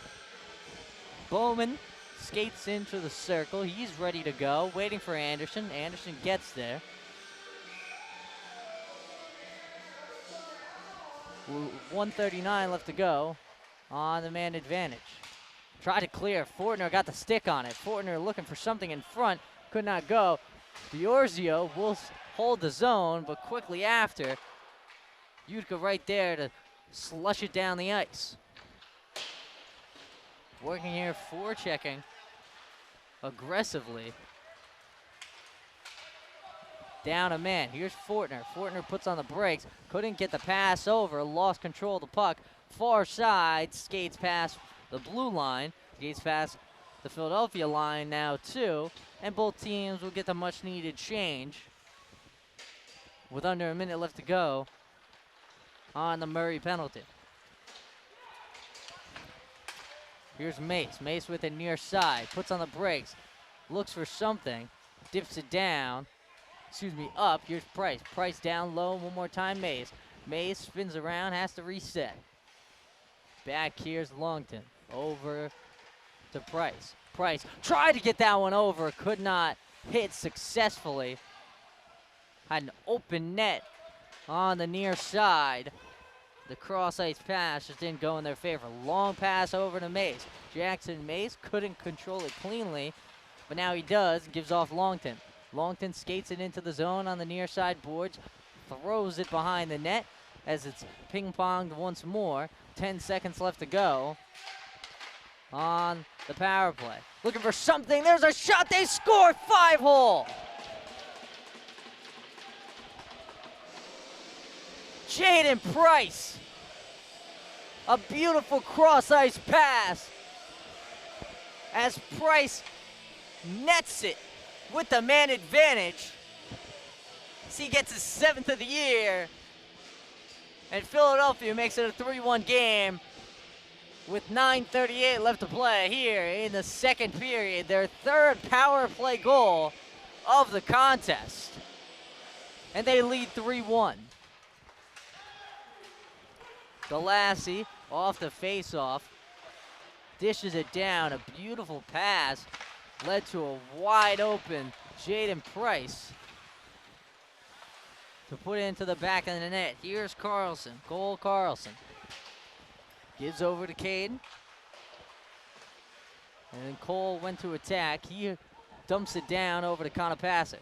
Bowman skates into the circle. He's ready to go, waiting for Anderson. Anderson gets there. 1:39 left to go on the man advantage. Tried to clear. Fortner got the stick on it. Fortner looking for something in front. Could not go. Diorzio will hold the zone, but quickly after, Utica right there to slush it down the ice. Working here, forechecking aggressively. Down a man. Here's Fortner. Fortner puts on the brakes. Couldn't get the pass over. Lost control of the puck. Far side. Skates past the blue line. Skates past the Philadelphia line now too. And both teams will get the much needed change with under a minute left to go on the Murray penalty. Here's Mace. Mace with it near side. Puts on the brakes. Looks for something. Dips it down. Up. Here's Price. Price down low one more time. Mace. Mace spins around, has to reset. Back here's Longton. Over to Price. Price tried to get that one over. Could not hit successfully. Had an open net on the near side. The cross-ice pass just didn't go in their favor. Long pass over to Mace. Jackson Mace couldn't control it cleanly, but now he does. Gives off Longton. Longton skates it into the zone on the near side boards, throws it behind the net as it's ping-ponged once more. 10 seconds left to go on the power play. Looking for something. There's a shot. They score. 5-hole. Jaden Price. A beautiful cross-ice pass as Price nets it with the man advantage. So he gets his 7th of the year. And Philadelphia makes it a 3-1 game with 9:38 left to play here in the second period. Their 3rd power play goal of the contest. And they lead 3-1. Galassi off the face-off. Dishes it down. A beautiful pass led to a wide open Jaden Price to put it into the back of the net. Here's Carlson, Cole Carlson. Gives over to Caden. And then Cole went to attack. He dumps it down over to Konopasek.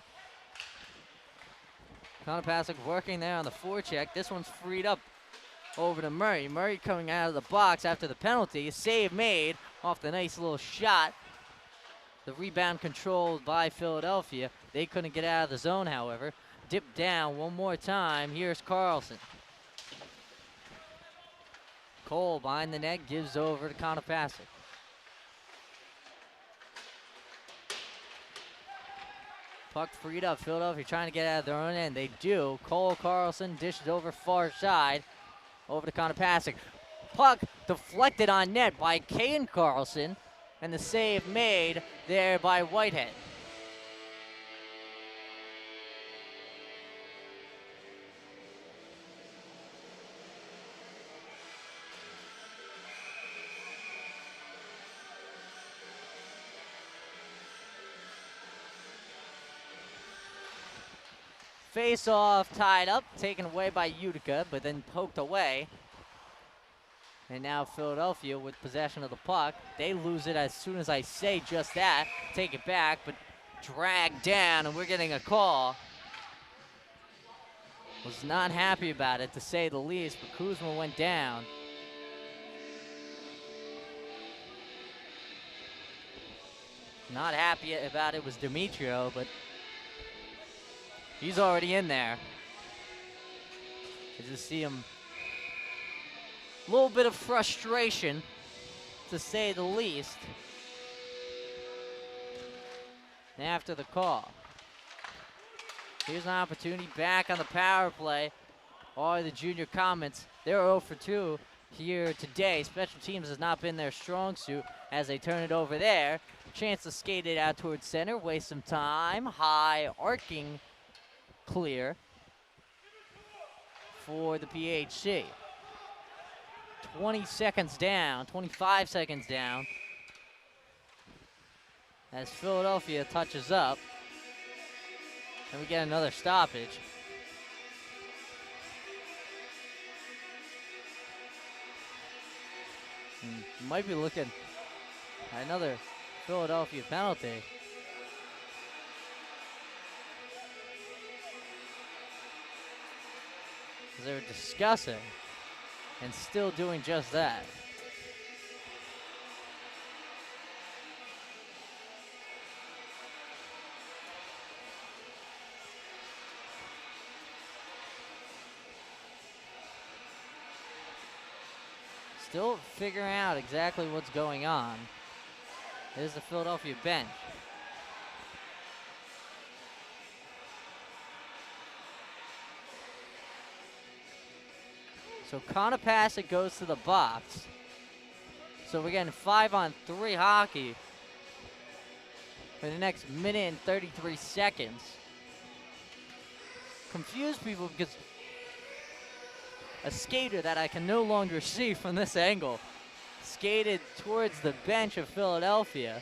Konopasek working there on the forecheck. This one's freed up over to Murray. Murray coming out of the box after the penalty. Save made off the nice little shot. The rebound controlled by Philadelphia. They couldn't get out of the zone, however. Dipped down one more time. Here's Carlson. Cole behind the net, gives over to Konopasek. Puck freed up. Philadelphia trying to get out of their own end. They do. Cole Carlson dishes over far side. Over to Konopasek. Puck deflected on net by Caden Carlson. And the save made there by Whitehead. Face-off tied up, taken away by Utica, but then poked away. And now Philadelphia with possession of the puck. They lose it as soon as I say just that. Take it back, but dragged down, and we're getting a call. Was not happy about it, to say the least, but Kuzma went down. Not happy about it was Demetrio, but he's already in there. You just see him. A little bit of frustration, to say the least, after the call. Here's an opportunity back on the power play. Are the junior Comets. They're 0 for 2 here today. Special teams has not been their strong suit as they turn it over there. Chance to skate it out towards center, waste some time. High arcing clear for the PHC. 20 seconds down, 25 seconds down, as Philadelphia touches up. And we get another stoppage. And might be looking at another Philadelphia penalty. They're discussing and still doing just that. Still figuring out exactly what's going on. Here's the Philadelphia bench. So Konopasek goes to the box. So we're getting 5-on-3 hockey for the next minute and 33 seconds. Confused people because a skater that I can no longer see from this angle skated towards the bench of Philadelphia.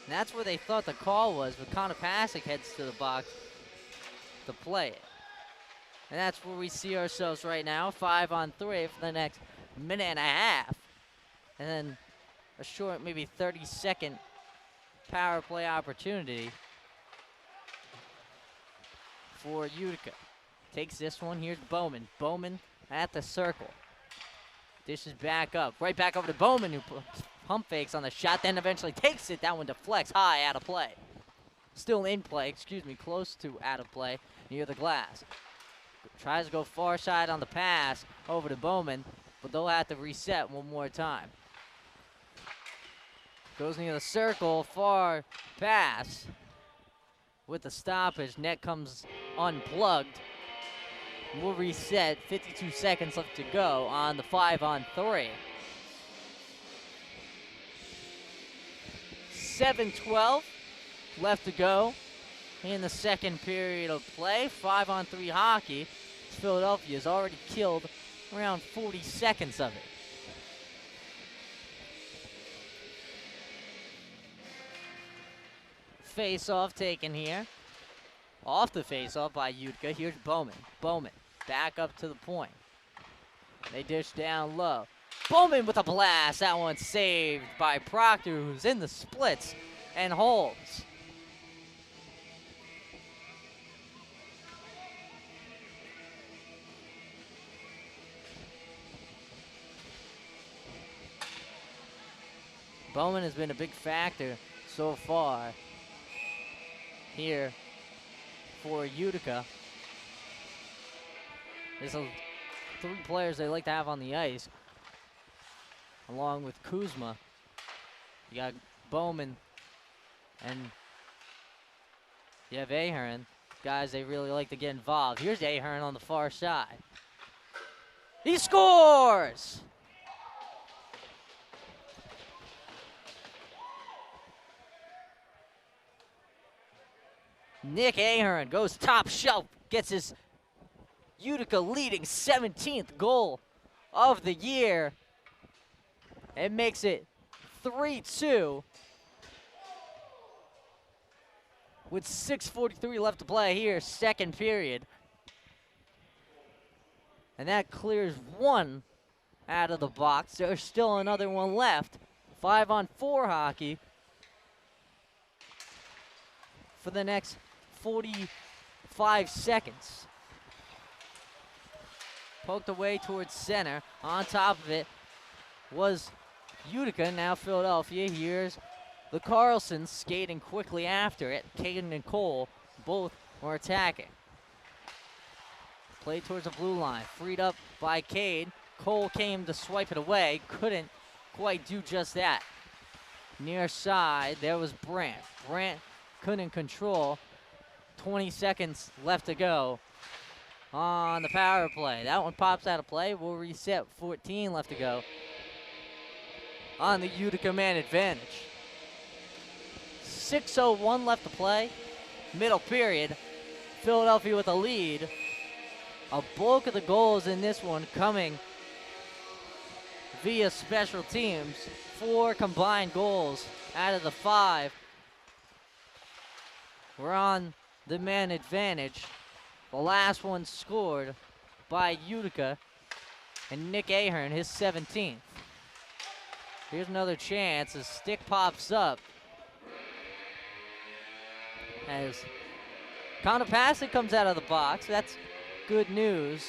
And that's where they thought the call was, but Konopasek heads to the box to play it. And that's where we see ourselves right now, 5-on-3 for the next minute and a half. And then a short, maybe 30-second power play opportunity for Utica. Takes this one, here's Bowman. Bowman at the circle. Dishes back up, right back over to Bowman, who pump fakes on the shot, then eventually takes it. That one deflects high, out of play. Still in play, close to out of play, near the glass. Tries to go far side on the pass over to Bowman, but they'll have to reset one more time. Goes near the circle, far pass. With the stoppage, net comes unplugged. We'll reset, 52 seconds left to go on the 5-on-3. 7:12 left to go in the second period of play. 5-on-3 hockey. Philadelphia has already killed around 40 seconds of it. Face-off taken here. Off the face-off by Utica. Here's Bowman. Bowman back up to the point. They dish down low. Bowman with a blast. That one's saved by Proctor, who's in the splits and holds. Bowman has been a big factor so far here for Utica. There's three players they like to have on the ice, along with Kuzma. You got Bowman, and you have Ahern. Guys they really like to get involved. Here's Ahern on the far side. He scores! Nick Ahern goes top shelf, gets his Utica leading 17th goal of the year. It makes it 3-2 with 6:43 left to play here, second period. And that clears one out of the box. There's still another one left. 5-on-4 hockey for the next 45 seconds. Poked away towards center. On top of it was Utica, now Philadelphia. Here's the Carlsons skating quickly after it. Caden and Cole both were attacking. Played towards the blue line. Freed up by Cade. Cole came to swipe it away. Couldn't quite do just that. Near side, there was Brandt. Brandt couldn't control. 20 seconds left to go on the power play. That one pops out of play. We'll reset. 14 left to go on the Utica man advantage. 6:01 left to play. Middle period. Philadelphia with a lead. A bulk of the goals in this one coming via special teams. 4 combined goals out of the 5. We're on the man advantage. The last one scored by Utica and Nick Ahern, his 17th. Here's another chance. A stick pops up as Konopasek comes out of the box. That's good news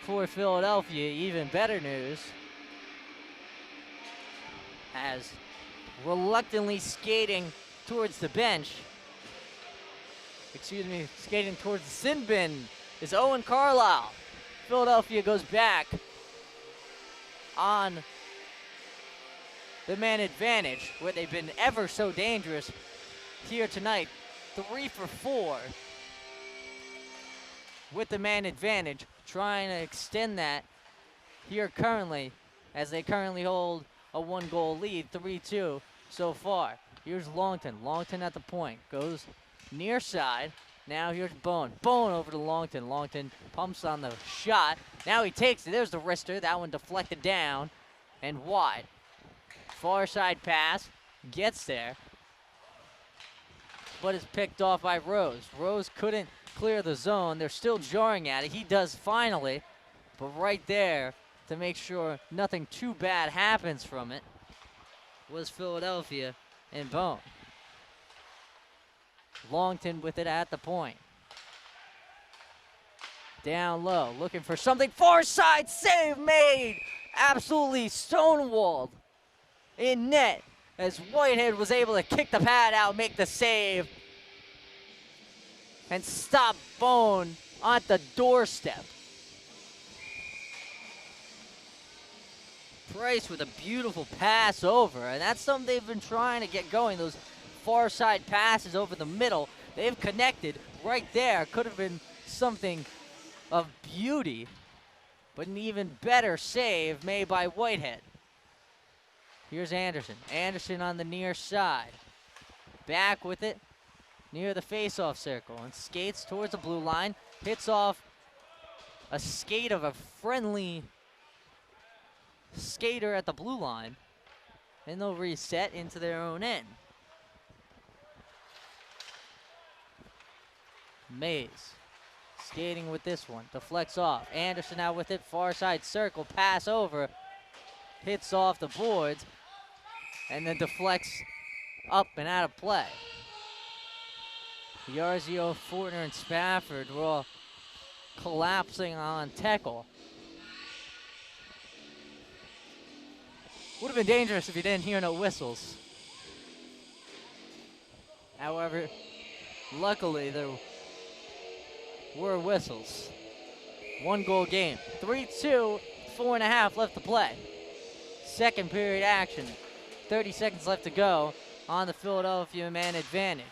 for Philadelphia. Even better news as reluctantly skating towards the bench skating towards the sin bin is Owen Carlisle. Philadelphia goes back on the man advantage, where they've been ever so dangerous here tonight. 3 for 4 with the man advantage, trying to extend that here currently, as they currently hold a 1-goal lead, 3-2 so far. Here's Longton. Longton at the point. Goes near side. Now here's Bone. Bone over to Longton. Longton pumps on the shot. Now he takes it. There's the wrister. That one deflected down and wide. Far side pass. Gets there, but is picked off by Rose. Rose couldn't clear the zone. They're still jarring at it. He does finally, but right there to make sure nothing too bad happens from it was Philadelphia and Bone. Longton with it at the point. Down low, looking for something. Far side save made. Absolutely stonewalled in net as Whitehead was able to kick the pad out, make the save, and stop Bone on the doorstep. Price with a beautiful pass over, and that's something they've been trying to get going, those far side passes over the middle. They've connected right there. Could have been something of beauty, but an even better save made by Whitehead. Here's Anderson. Anderson on the near side. Back with it near the face-off circle and skates towards the blue line. Hits off a skate of a friendly skater at the blue line, and they'll reset into their own end. Mays skating with this one, deflects off. Anderson out with it, far side circle, pass over, hits off the boards, and then deflects up and out of play. Yarzio, Fortner, and Spafford were all collapsing on tackle. Would have been dangerous if you didn't hear no whistles. However, luckily there were whistles. 1-goal game. 3-2, 4.5 left to play. Second period action. 30 seconds left to go on the Philadelphia man advantage.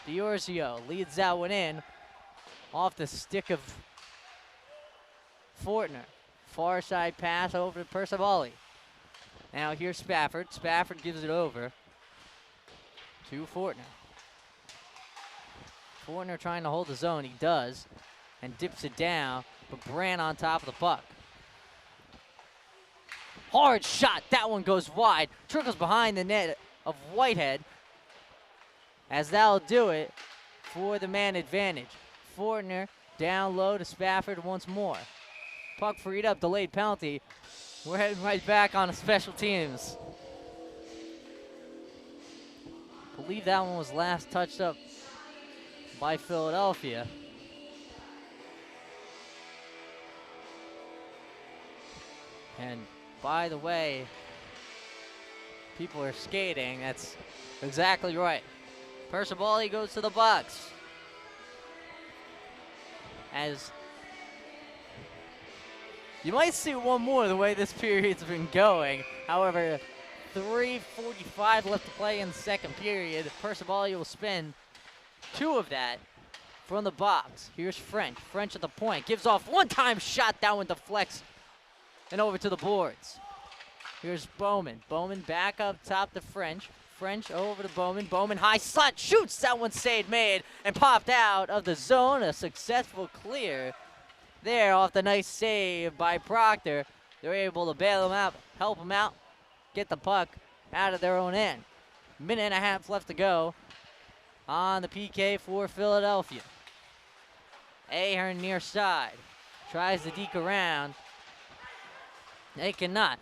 Diorzio leads that one in off the stick of Fortner. Far side pass over to Percivali. Now here's Spafford. Spafford gives it over to Fortner. Fortner trying to hold the zone. He does, and dips it down, but Brand on top of the puck. Hard shot. That one goes wide. Trickles behind the net of Whitehead, as that'll do it for the man advantage. Fortner down low to Spafford once more. Puck freed up, delayed penalty. We're heading right back on to special teams. I believe that one was last touched up by Philadelphia. And by the way, people are skating. That's exactly right. Percivali goes to the box. As you might see one more the way this period's been going. However, 3:45 left to play in the second period. Percivali will spend 2 of that from the box. Here's French. French at the point. Gives off one-time shot. That one deflects and over to the boards. Here's Bowman. Bowman back up top to French. French over to Bowman. Bowman high slot shoots. That one saved made and popped out of the zone. A successful clear there off the nice save by Proctor. They're able to bail him out, help him out, get the puck out of their own end. Minute and a half left to go on the PK for Philadelphia. Ahern near side. Tries to deke around. They cannot.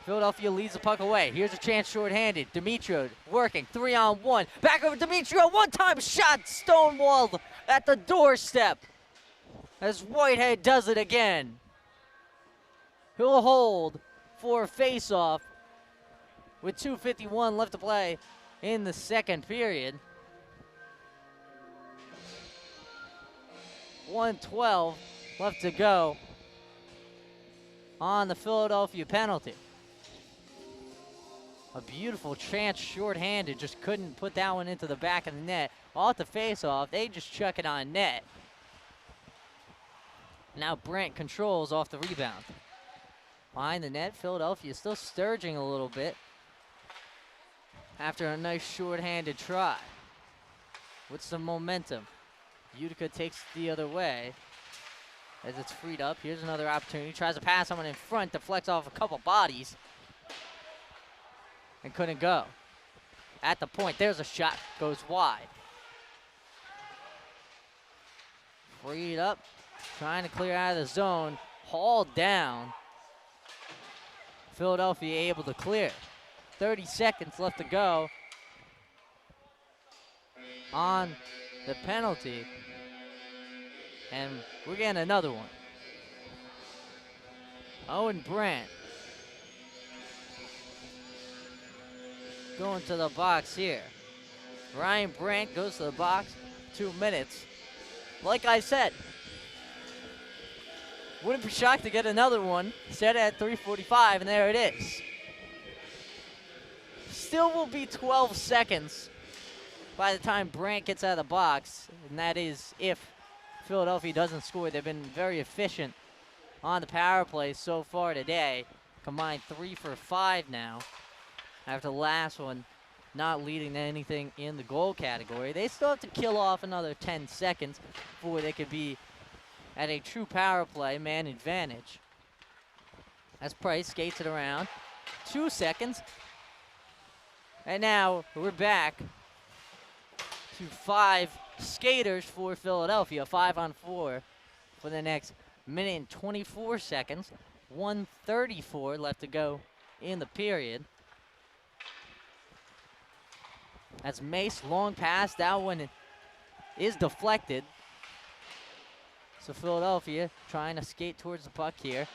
Philadelphia leads the puck away. Here's a chance shorthanded. Demetrio working 3-on-1. Back over Demetrio. One-time shot stonewalled at the doorstep as Whitehead does it again. He'll hold for a face-off with 2:51 left to play in the second period. 1:12 left to go on the Philadelphia penalty. A beautiful chance shorthanded, just couldn't put that one into the back of the net. Off the face-off, they just chuck it on net. Now Brent controls off the rebound. Behind the net, Philadelphia still sturging a little bit after a nice shorthanded try. With some momentum, Utica takes it the other way as it's freed up. Here's another opportunity. Tries to pass someone in front, deflects off a couple bodies, and couldn't go. At the point, there's a shot, goes wide. Freed up, trying to clear out of the zone, hauled down. Philadelphia able to clear. 30 seconds left to go on the penalty. And we're getting another one. Owen Brandt going to the box here. Ryan Brandt goes to the box, 2 minutes. Like I said, wouldn't be shocked to get another one set at 3:45, and there it is. Still will be 12 seconds by the time Brandt gets out of the box, and that is if Philadelphia doesn't score. They've been very efficient on the power play so far today. Combined 3 for 5 now. After the last one, not leading to anything in the goal category. They still have to kill off another 10 seconds before they could be at a true power play, man advantage. As Price skates it around. 2 seconds. And now we're back to 5 skaters for Philadelphia. 5-on-4 for the next minute and 24 seconds. 1:34 left to go in the period. As Mace, long pass, that one is deflected. So Philadelphia trying to skate towards the puck here.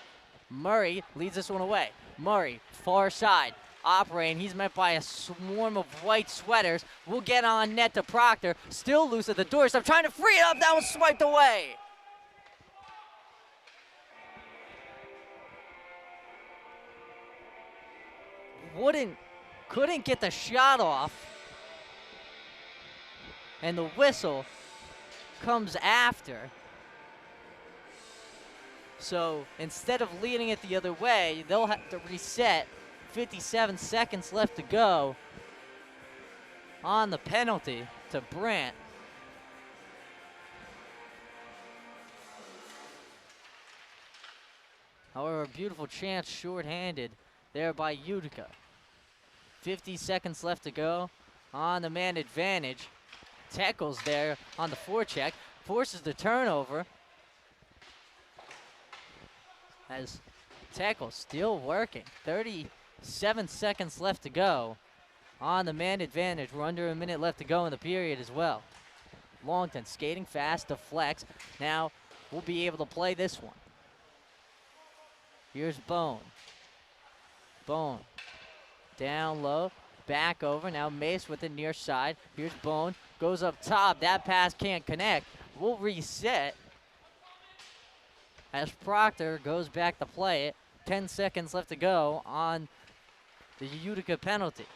Murray leads this one away. Murray, far side, operating. He's met by a swarm of white sweaters. We'll get on net to Proctor. Still loose at the doorstep, trying to free it up. That was swiped away. Couldn't get the shot off. And the whistle comes after. So instead of leading it the other way, they'll have to reset. 57 seconds left to go on the penalty to Brandt. However, a beautiful chance shorthanded there by Utica. 50 seconds left to go on the man advantage. Tackles there on the forecheck, forces the turnover. As tackle still working. 37 seconds left to go on the man advantage. We're under a minute left to go in the period as well. Longton skating fast, deflects. Now we'll be able to play this one. Here's Bone. Bone down low, back over. Now Mace with the near side. Here's Bone, goes up top. That pass can't connect. We'll reset as Proctor goes back to play it. 10 seconds left to go on the Utica penalty.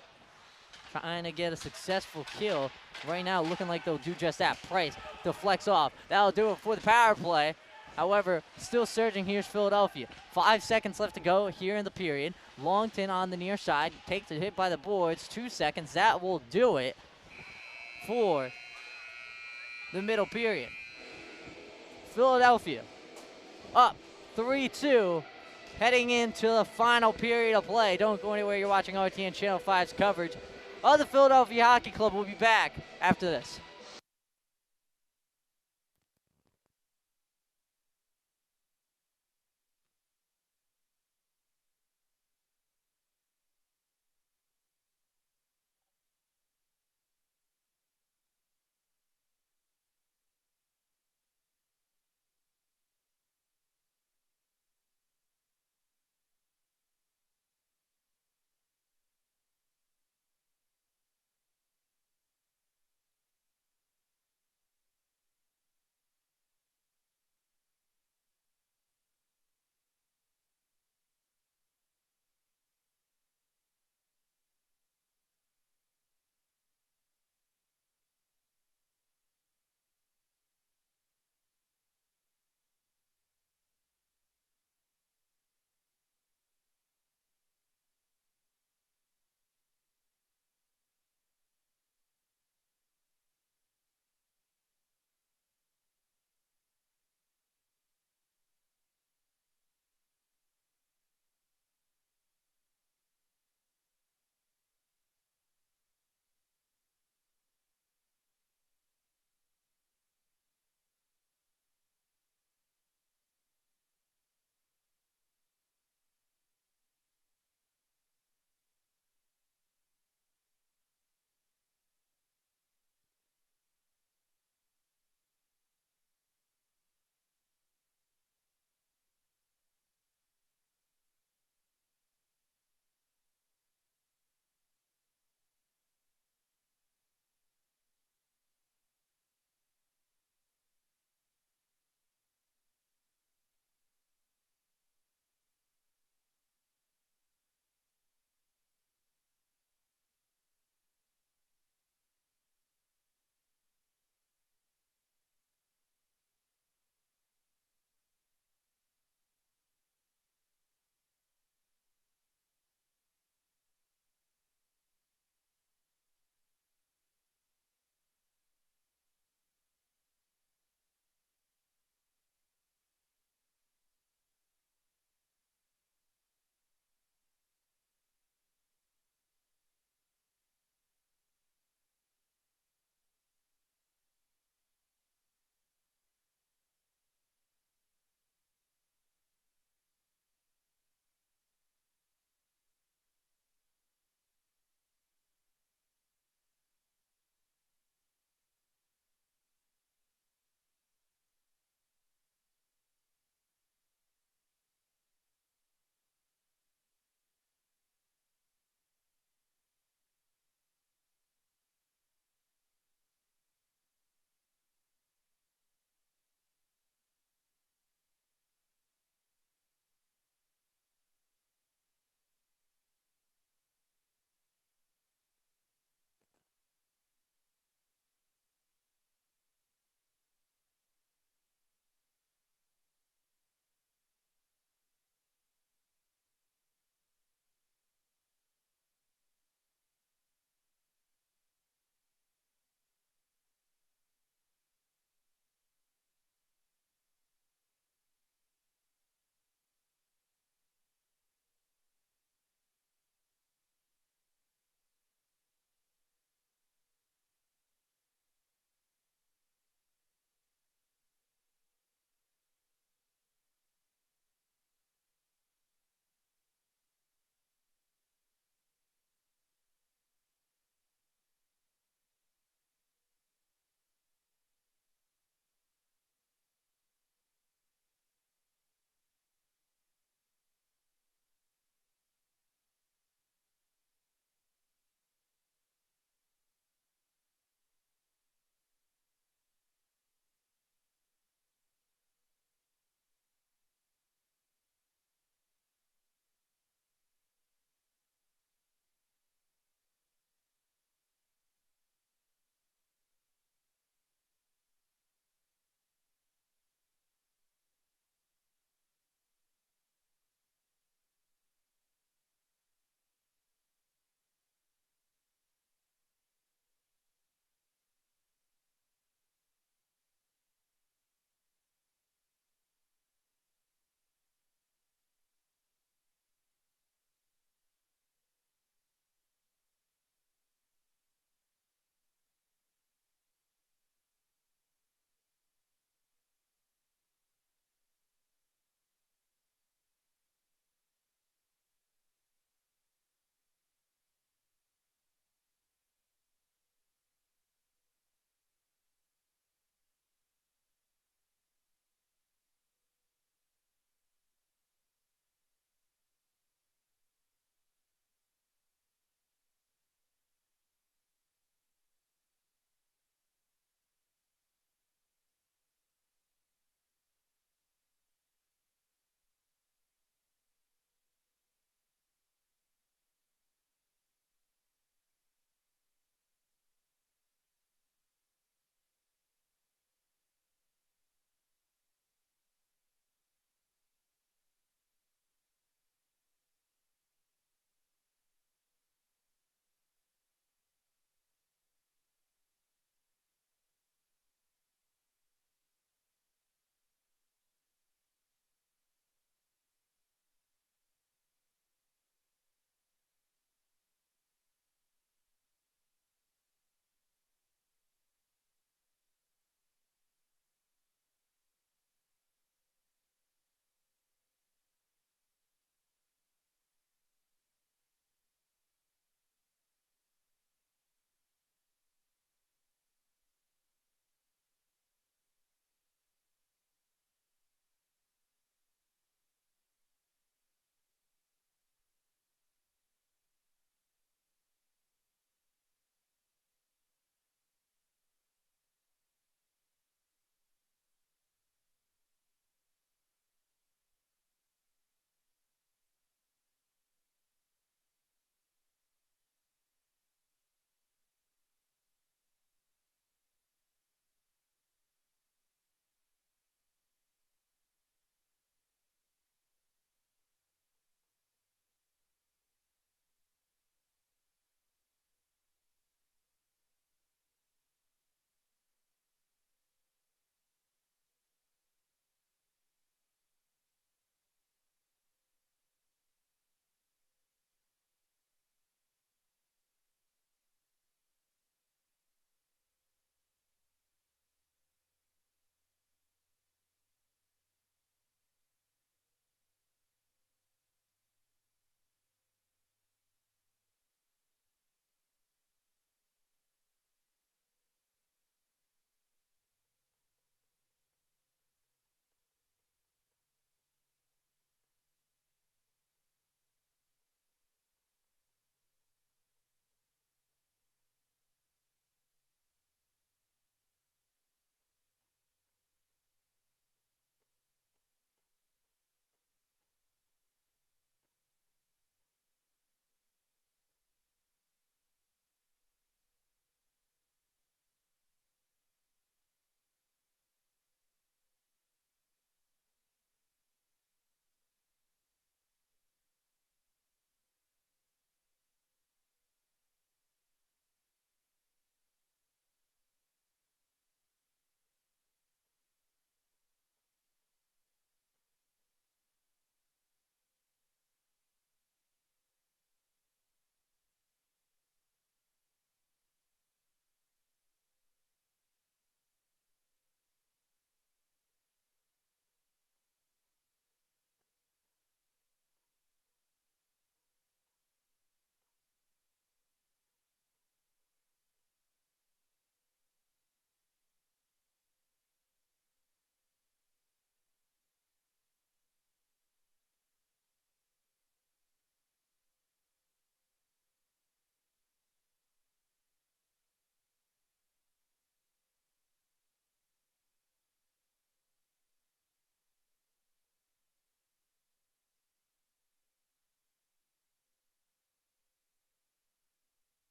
Trying to get a successful kill. Right now looking like they'll do just that. Price deflects off. That'll do it for the power play. However, still surging, here's Philadelphia. 5 seconds left to go here in the period. Longton on the near side, takes a hit by the boards. 2 seconds, that will do it for the middle period. Philadelphia up 3-2, heading into the final period of play. Don't go anywhere, you're watching RTN Channel 5's coverage of the Philadelphia Hockey Club. We'll be back after this.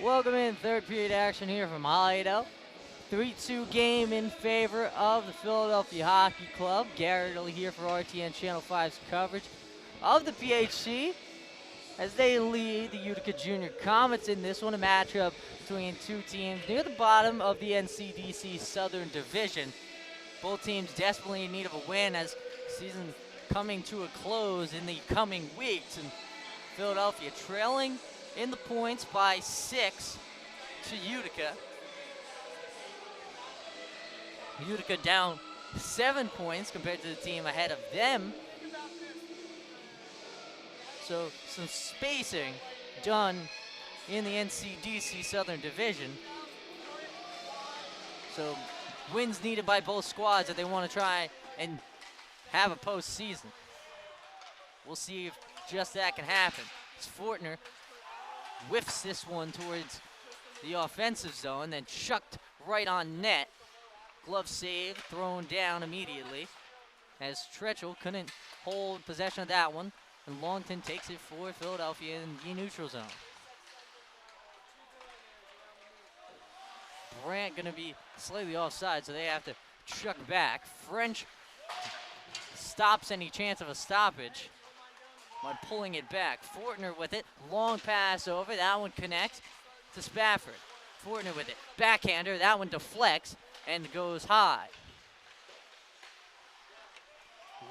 Welcome in, third period action here from Hideout. 3-2 game in favor of the Philadelphia Hockey Club. Garrett here for RTN Channel 5's coverage of the PHC as they lead the Utica Junior Comets in this one, a matchup between two teams near the bottom of the NCDC Southern Division. Both teams desperately in need of a win as season coming to a close in the coming weeks. And Philadelphia trailing in the points by 6 to Utica. Utica down 7 points compared to the team ahead of them. So some spacing done in the NCDC Southern Division. So wins needed by both squads if they want to try and have a postseason. We'll see if just that can happen. It's Fortner whiffs this one towards the offensive zone, then chucked right on net. Glove save, thrown down immediately as Tretchell couldn't hold possession of that one, and Longton takes it for Philadelphia in the neutral zone. Brandt gonna be slightly offside, so they have to chuck back. French stops any chance of a stoppage by pulling it back. Fortner with it, long pass over, that one connects to Spafford. Fortner with it, backhander, that one deflects and goes high.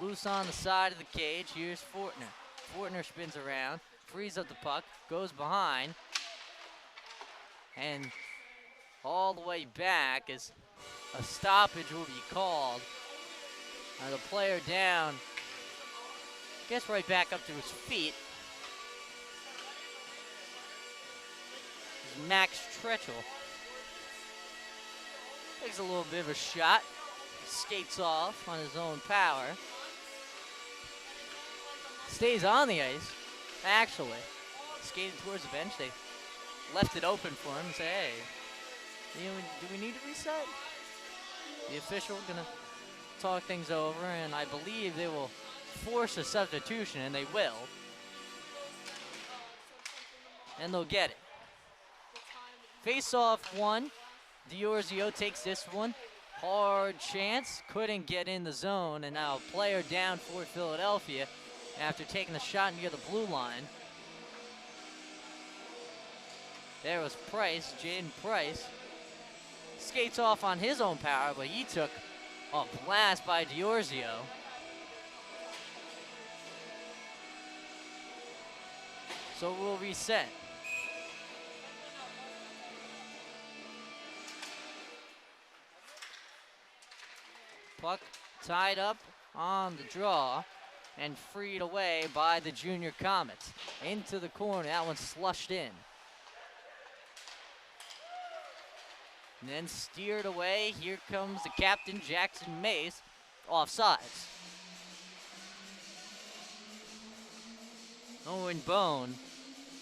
Loose on the side of the cage, here's Fortner. Fortner spins around, frees up the puck, goes behind, and all the way back as a stoppage will be called. The player down, gets right back up to his feet. Max Tretchell takes a little bit of a shot, skates off on his own power. Stays on the ice, actually. Skated towards the bench, they left it open for him and say, hey, do we need to reset? The official gonna talk things over, and I believe they will force a substitution, and they will. And they'll get it. Face-off one. Diorzio takes this one. Hard chance. Couldn't get in the zone, and now a player down for Philadelphia after taking the shot near the blue line. There was Price, Jaden Price. Skates off on his own power, but he took a blast by Diorzio. So we'll reset. Puck tied up on the draw and freed away by the Junior Comets. Into the corner, that one slushed in. And then steered away, here comes the captain, Jackson Mace, offsides. Owen Bone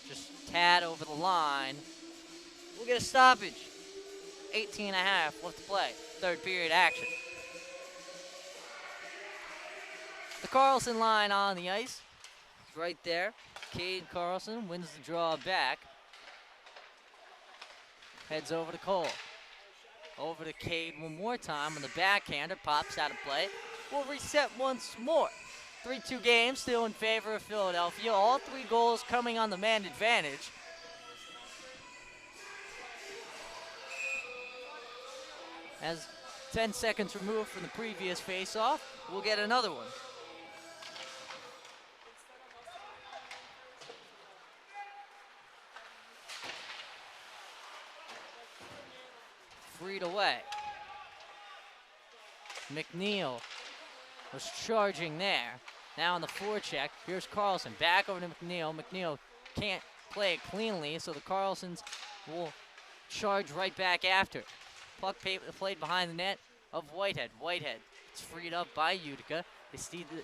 just tad over the line. We'll get a stoppage. 18 and a half left to play. Third period action. The Carlson line on the ice. It's right there. Cade Carlson wins the draw back. Heads over to Cole. Over to Cade one more time, and the backhander pops out of play. We'll reset once more. 3-2 game, still in favor of Philadelphia. All 3 goals coming on the man advantage. As 10 seconds removed from the previous face-off, we'll get another one. Freed away. McNeil was charging there. Now on the forecheck, here's Carlson. Back over to McNeil. McNeil can't play it cleanly, so the Carlsons will charge right back after. Puck played behind the net of Whitehead. Whitehead, it's freed up by Utica. They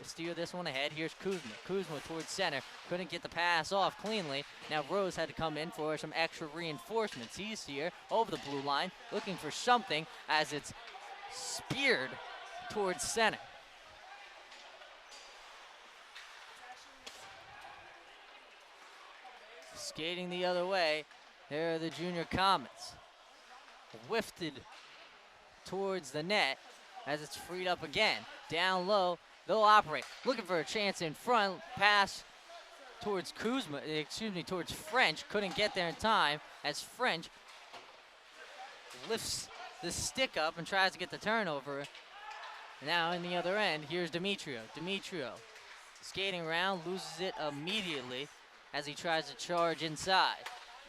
steer this one ahead. Here's Kuzma. Kuzma towards center. Couldn't get the pass off cleanly. Now Rose had to come in for some extra reinforcements. He's here over the blue line, looking for something as it's speared towards center. Skating the other way There are the junior Comets. Whiffed towards the net as it's freed up again. Down low, they'll operate. Looking for a chance in front. Pass towards towards French. Couldn't get there in time as French lifts the stick up and tries to get the turnover. Now in the other end, here's Demetrio. Demetrio skating around, loses it immediately as he tries to charge inside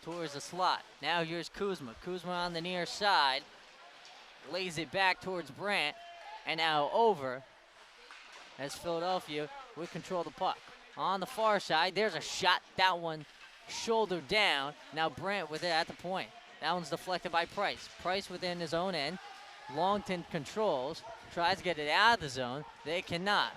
towards the slot. Now here's Kuzma. Kuzma on the near side, lays it back towards Brandt, and now over as Philadelphia would control the puck. On the far side, there's a shot. That one shoulder down. Now Brandt with it at the point. That one's deflected by Price. Price within his own end. Longton controls, tries to get it out of the zone. They cannot.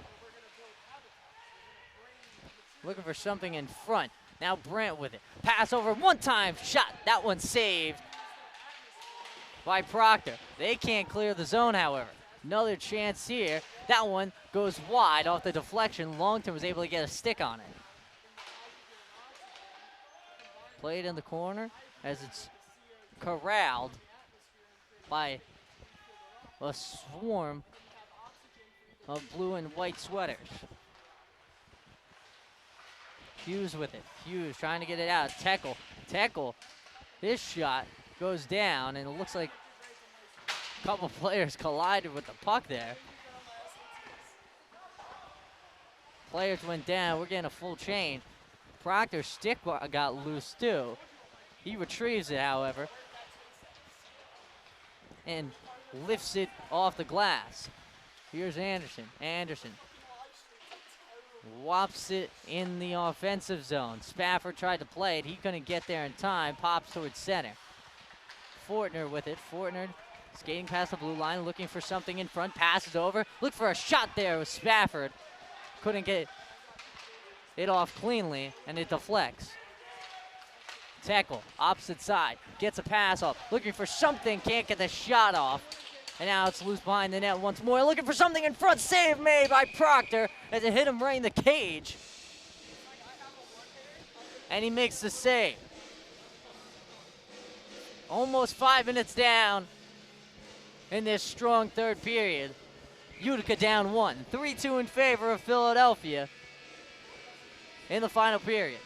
Looking for something in front. Now Brandt with it. Pass over one time, shot. That one saved by Proctor. They can't clear the zone, however. Another chance here. That one goes wide off the deflection. Longton was able to get a stick on it. Played in the corner as it's corralled by a swarm of blue and white sweaters. Hughes with it. Hughes trying to get it out. Tekel. Tekel. His shot goes down, and it looks like a couple players collided with the puck there. Players went down. We're getting a full change. Proctor's stick got loose too. He retrieves it, however, and lifts it off the glass. Here's Anderson. Anderson whops it in the offensive zone. Spafford tried to play it. He couldn't get there in time. Pops towards center. Fortner with it. Fortner skating past the blue line, looking for something in front. Passes over. Look for a shot there with Spafford. Couldn't get it off cleanly, and it deflects. Tackle, opposite side, gets a pass off, looking for something, can't get the shot off. And now it's loose behind the net once more, looking for something in front. Save made by Proctor as it hit him right in the cage. And he makes the save. Almost 5 minutes down in this strong third period. Utica down 1, 3-2 in favor of Philadelphia in the final period.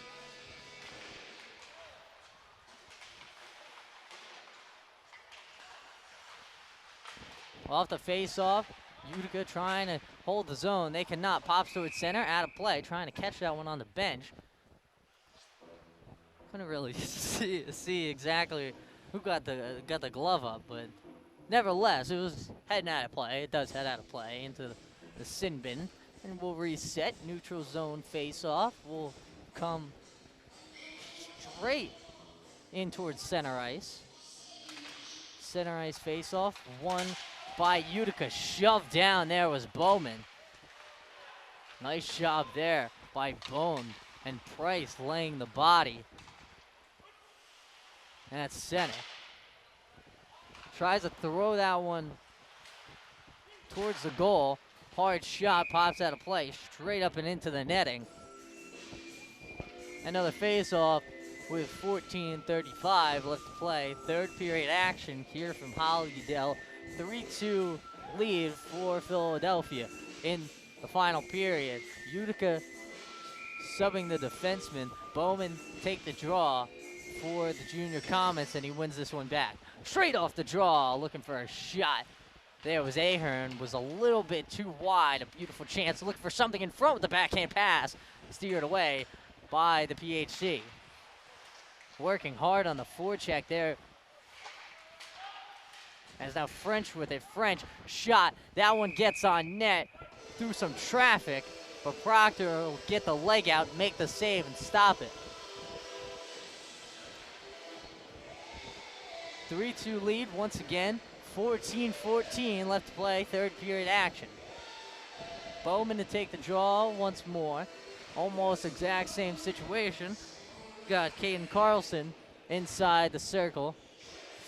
Off the face-off, Utica trying to hold the zone. They cannot. Pops to its center, out of play, trying to catch that one on the bench. Couldn't really see exactly who got the glove up, but nevertheless, it was heading out of play. It does head out of play into the sin bin, and we'll reset. Neutral zone face-off will come straight in towards center ice. Center ice face-off, won by Utica. Shoved down there was Bowman. Nice job there by Bone, and Price laying the body. And that's center. Tries to throw that one towards the goal. Hard shot, pops out of play, straight up and into the netting. Another face-off with 14:35 left to play. Third period action here from Hollydale. 3-2 lead for Philadelphia in the final period. Utica subbing the defenseman. Bowman take the draw for the junior Comets, and he wins this one back. Straight off the draw, looking for a shot. There was Ahern, was a little bit too wide. A beautiful chance, looking for something in front with the backhand pass. Steered away by the PHC. Working hard on the forecheck there. As now French with it. French shot. That one gets on net through some traffic, but Proctor will get the leg out, make the save, and stop it. 3-2 lead once again. 14-14 left to play. Third period action. Bowman to take the draw once more. Almost exact same situation. Got Caden Carlson inside the circle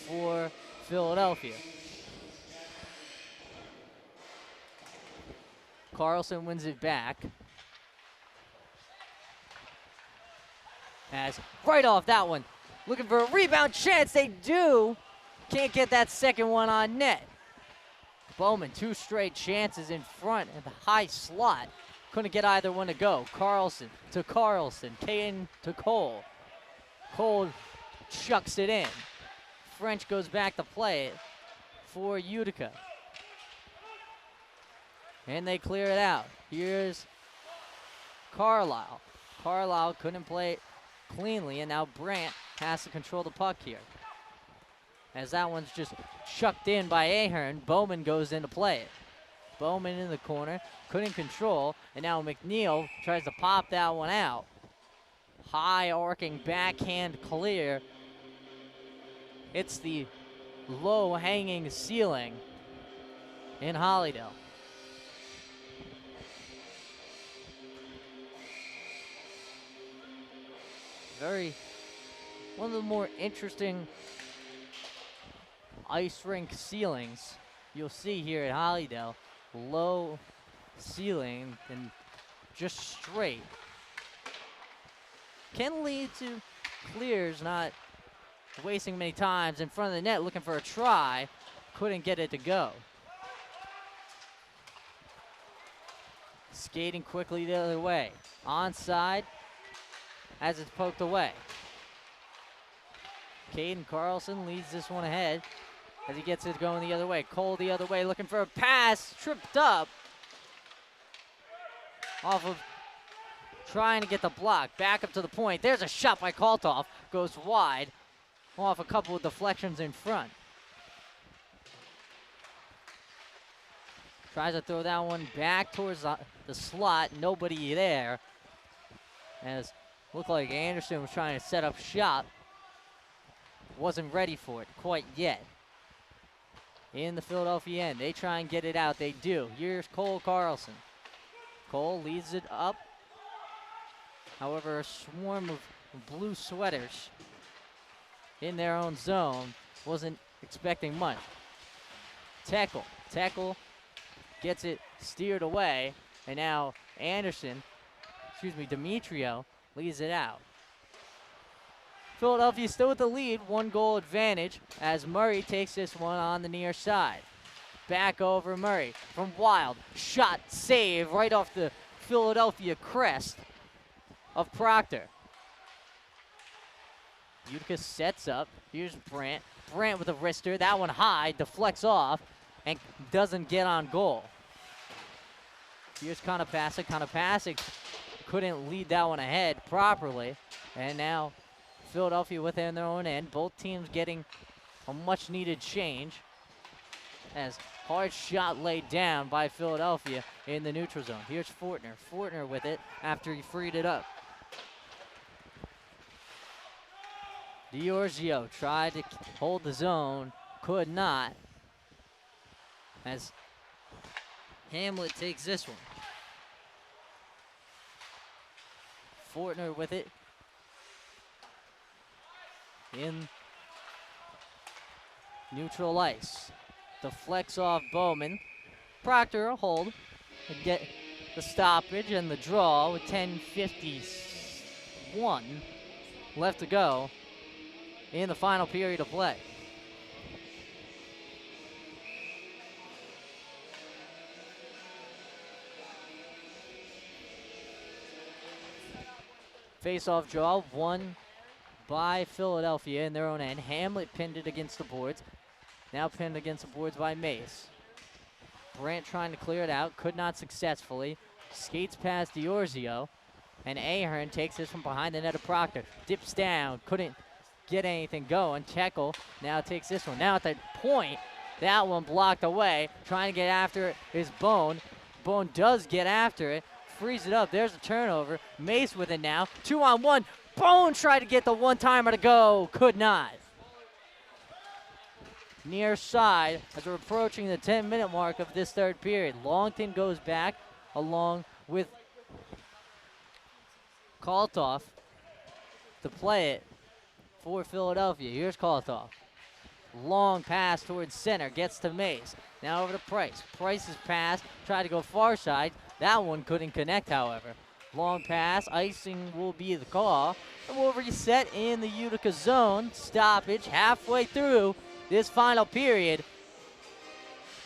for Philadelphia. Carlson wins it back. As right off that one, looking for a rebound chance. They do. Can't get that second one on net. Bowman, 2 straight chances in front at the high slot. Couldn't get either one to go. Carlson, Kane to Cole. Cole chucks it in. French goes back to play it for Utica. And they clear it out. Here's Carlisle. Carlisle couldn't play it cleanly, and now Brandt has to control the puck here. As that one's just chucked in by Ahern, Bowman goes in to play it. Bowman in the corner, couldn't control, and now McNeil tries to pop that one out. High arcing backhand clear. It's the low hanging ceiling in Hollydale. One of the more interesting ice rink ceilings you'll see here at Hollydale. Low ceiling and just straight. Can lead to clears, not wasting many times in front of the net looking for a try. Couldn't get it to go. Skating quickly the other way. Onside as it's poked away. Caden Carlson leads this one ahead as he gets it going the other way. Cole the other way looking for a pass. Tripped up off of trying to get the block. Back up to the point. There's a shot by Kaltoff. Goes wide off a couple of deflections in front. Tries to throw that one back towards the slot. Nobody there. As looked like Anderson was trying to set up shop. Wasn't ready for it quite yet. In the Philadelphia end, they try and get it out. They do. Here's Cole Carlson. Cole leads it up. However, a swarm of blue sweaters in their own zone. Wasn't expecting much. Tackle gets it steered away. And now Demetrio leads it out. Philadelphia still with the lead, 1-goal advantage as Murray takes this one on the near side. Back over Murray from Wild. Shot, save right off the Philadelphia crest of Proctor. Utica sets up. Here's Brandt. Brandt with a wrister. That one high, deflects off, and doesn't get on goal. Here's Konopasek. Konopasek couldn't lead that one ahead properly, and now Philadelphia within their own end. Both teams getting a much-needed change as hard shot laid down by Philadelphia in the neutral zone. Here's Fortner. Fortner with it after he freed it up. D'Orzio tried to hold the zone, could not, as Hamlet takes this one. Fortner with it in neutral ice. Deflects off Bowman. Proctor a hold and get the stoppage and the draw with 10:51 left to go in the final period of play. Face-off draw won by Philadelphia in their own end. Hamlet pinned it against the boards. Now pinned against the boards by Mace. Brandt trying to clear it out. Could not successfully. Skates past D'Orzio. And Ahern takes this from behind the net of Proctor. Dips down. Couldn't get anything going. Tekel now takes this one. Now at the point, that one blocked away. Trying to get after it is Bone. Bone does get after it. Frees it up. There's a turnover. Mace with it now. 2-on-1. Bone tried to get the one-timer to go. Could not. Near side as we're approaching the 10-minute mark of this third period. Longton goes back along with Kaltoff to play it for Philadelphia. Here's Kaltoff. Long pass towards center. Gets to Mace. Now over to Price. Price's pass. Tried to go far side. That one couldn't connect, however. Long pass, icing will be the call. And we'll reset in the Utica zone. Stoppage halfway through this final period.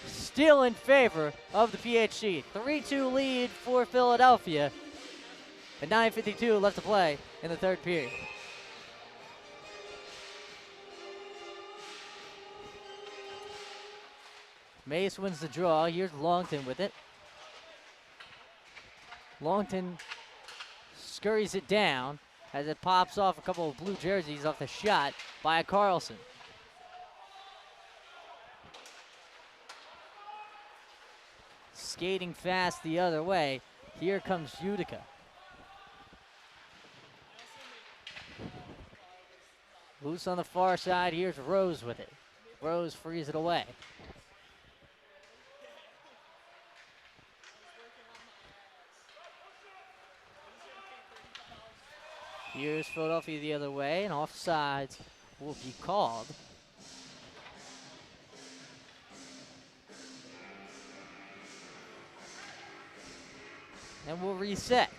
Still in favor of the PHC. 3-2 lead for Philadelphia. At 9:52 left to play in the third period. Mace wins the draw. Here's Longton with it. Longton scurries it down as it pops off a couple of blue jerseys off the shot by Carlson. Skating fast the other way. Here comes Utica. Loose on the far side. Here's Rose with it. Rose frees it away. Here's Philadelphia the other way, and offsides will be called. And we'll reset.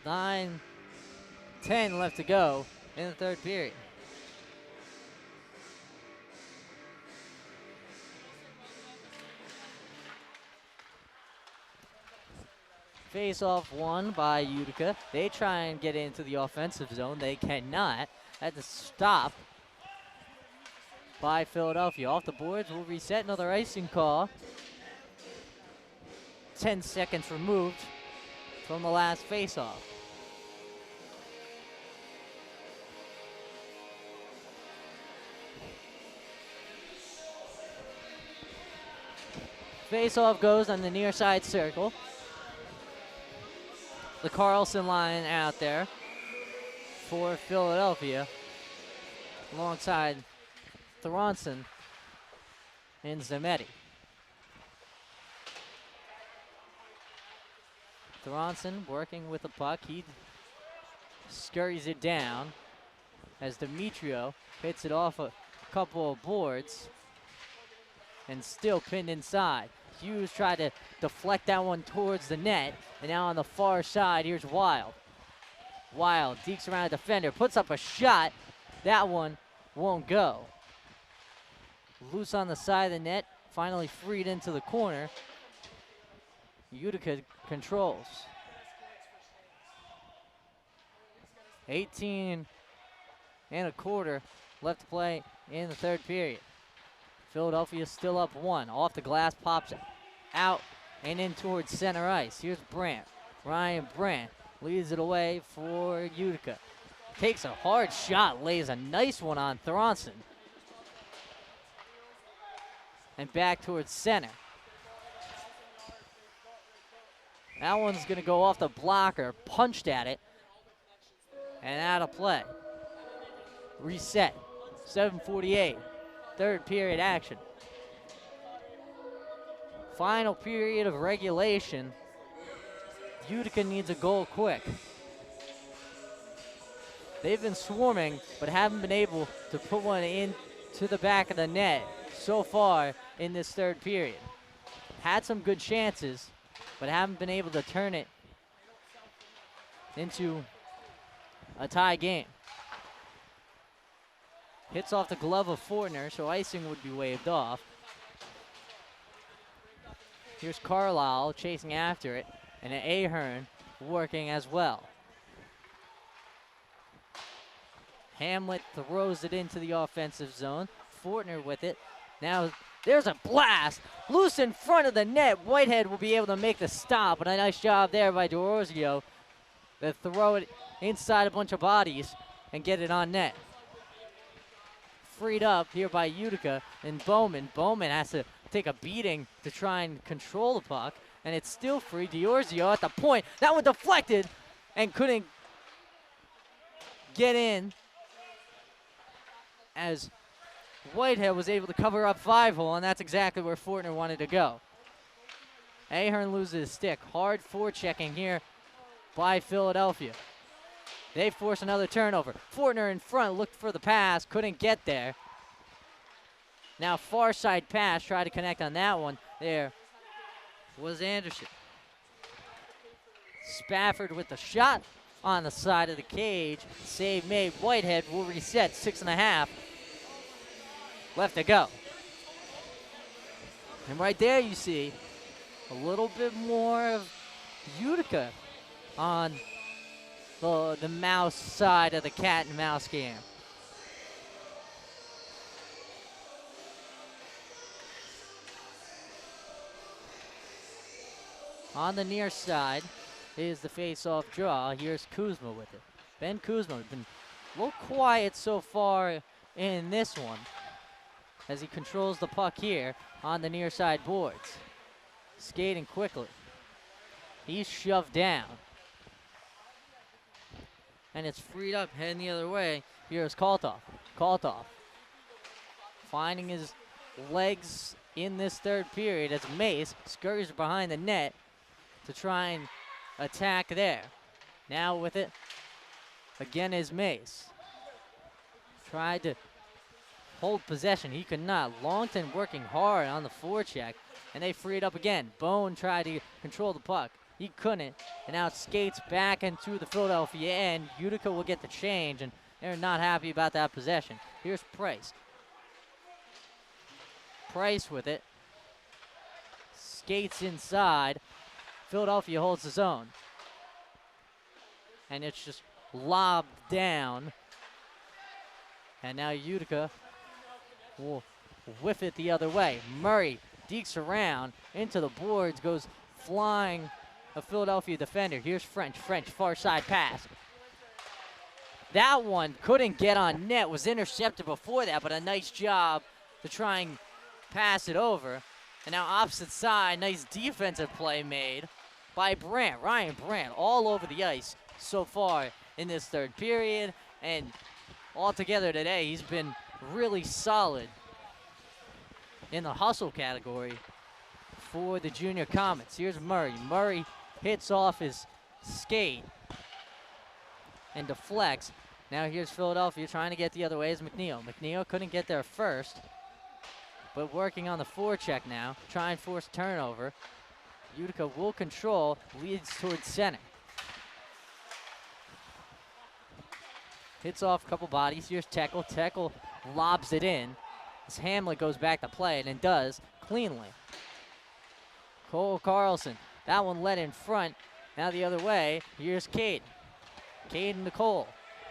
9-10 left to go in the third period. Face-off won by Utica. They try and get into the offensive zone. They cannot. At the stop by Philadelphia. Off the boards, we'll reset. Another icing call. 10 seconds removed from the last face-off. Face-off goes on the near side circle. The Carlson line out there for Philadelphia alongside Thronson and Zametti. Thronson working with the puck. He scurries it down as Demetrio hits it off a couple of boards and still pinned inside. Hughes tried to deflect that one towards the net, and now on the far side, here's Wild. Wild dekes around a defender, puts up a shot. That one won't go. Loose on the side of the net, finally freed into the corner. Utica controls. 18 and a quarter left to play in the third period. Philadelphia still up one. Off the glass, pops out and in towards center ice. Here's Brandt. Ryan Brandt leads it away for Utica. Takes a hard shot, lays a nice one on Thronson. And back towards center. That one's going to go off the blocker, punched at it, and out of play. Reset. 7:48. Third period action. Final period of regulation. Utica needs a goal quick. They've been swarming, but haven't been able to put one into the back of the net so far in this third period. Had some good chances, but haven't been able to turn it into a tie game. Hits off the glove of Fortner, so icing would be waved off. Here's Carlisle chasing after it, and Ahern working as well. Hamlet throws it into the offensive zone. Fortner with it. Now there's a blast. Loose in front of the net. Whitehead will be able to make the stop, but a nice job there by DeOrzio to throw it inside a bunch of bodies and get it on net. Freed up here by Utica and Bowman. Bowman has to take a beating to try and control the puck, and it's still free. DeOrzio at the point. That one deflected and couldn't get in as Whitehead was able to cover up 5-hole, and that's exactly where Fortner wanted to go. Ahern loses his stick. Hard forechecking here by Philadelphia. They force another turnover. Fortner in front, looked for the pass, couldn't get there. Now far side pass, tried to connect on that one. There was Anderson. Spafford with the shot on the side of the cage. Save made. Whitehead will reset. 6.5 left to go. And right there you see a little bit more of Utica on the mouse side of the cat and mouse game. On the near side is the face-off draw. Here's Kuzma with it. Ben Kuzma has been a little quiet so far in this one as he controls the puck here on the near side boards. Skating quickly. He's shoved down. And it's freed up, heading the other way. Here's Kaltov. Kaltov finding his legs in this third period as Mace scurries behind the net to try and attack there. Now with it, again is Mace. Tried to hold possession. He could not. Longton working hard on the forecheck, and they free it up again. Bone tried to control the puck. He couldn't, and now it skates back into the Philadelphia end. Utica will get the change, and they're not happy about that possession. Here's Price. Price with it. Skates inside. Philadelphia holds the zone. And it's just lobbed down. And now Utica will whiff it the other way. Murray dekes around into the boards, goes flying a Philadelphia defender. Here's French. French, far side pass. That one couldn't get on net, was intercepted before that, but a nice job to try and pass it over. And now opposite side, nice defensive play made by Brandt. Ryan Brandt all over the ice so far in this third period. And altogether today, he's been really solid in the hustle category for the junior Comets. Here's Murray. Murray hits off his skate and deflects. Now here's Philadelphia trying to get the other way is McNeil. McNeil couldn't get there first, but working on the forecheck now. Try and force turnover. Utica will control, leads towards center. Hits off a couple bodies. Here's Tekel. Tekel lobs it in as Hamlet goes back to play it and does cleanly. Cole Carlson. That one led in front. Now the other way. Here's Caden. Caden to Cole.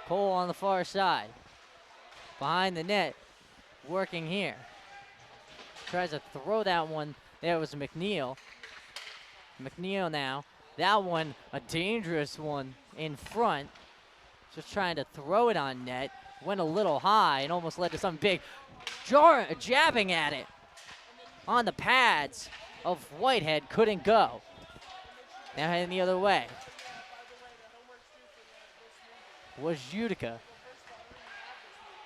Cole on the far side. Behind the net. Working here. Tries to throw that one. There was McNeil. McNeil now. That one, a dangerous one in front. Just trying to throw it on net. Went a little high and almost led to something big. Jabbing at it on the pads of Whitehead. Couldn't go. Now heading the other way was Utica.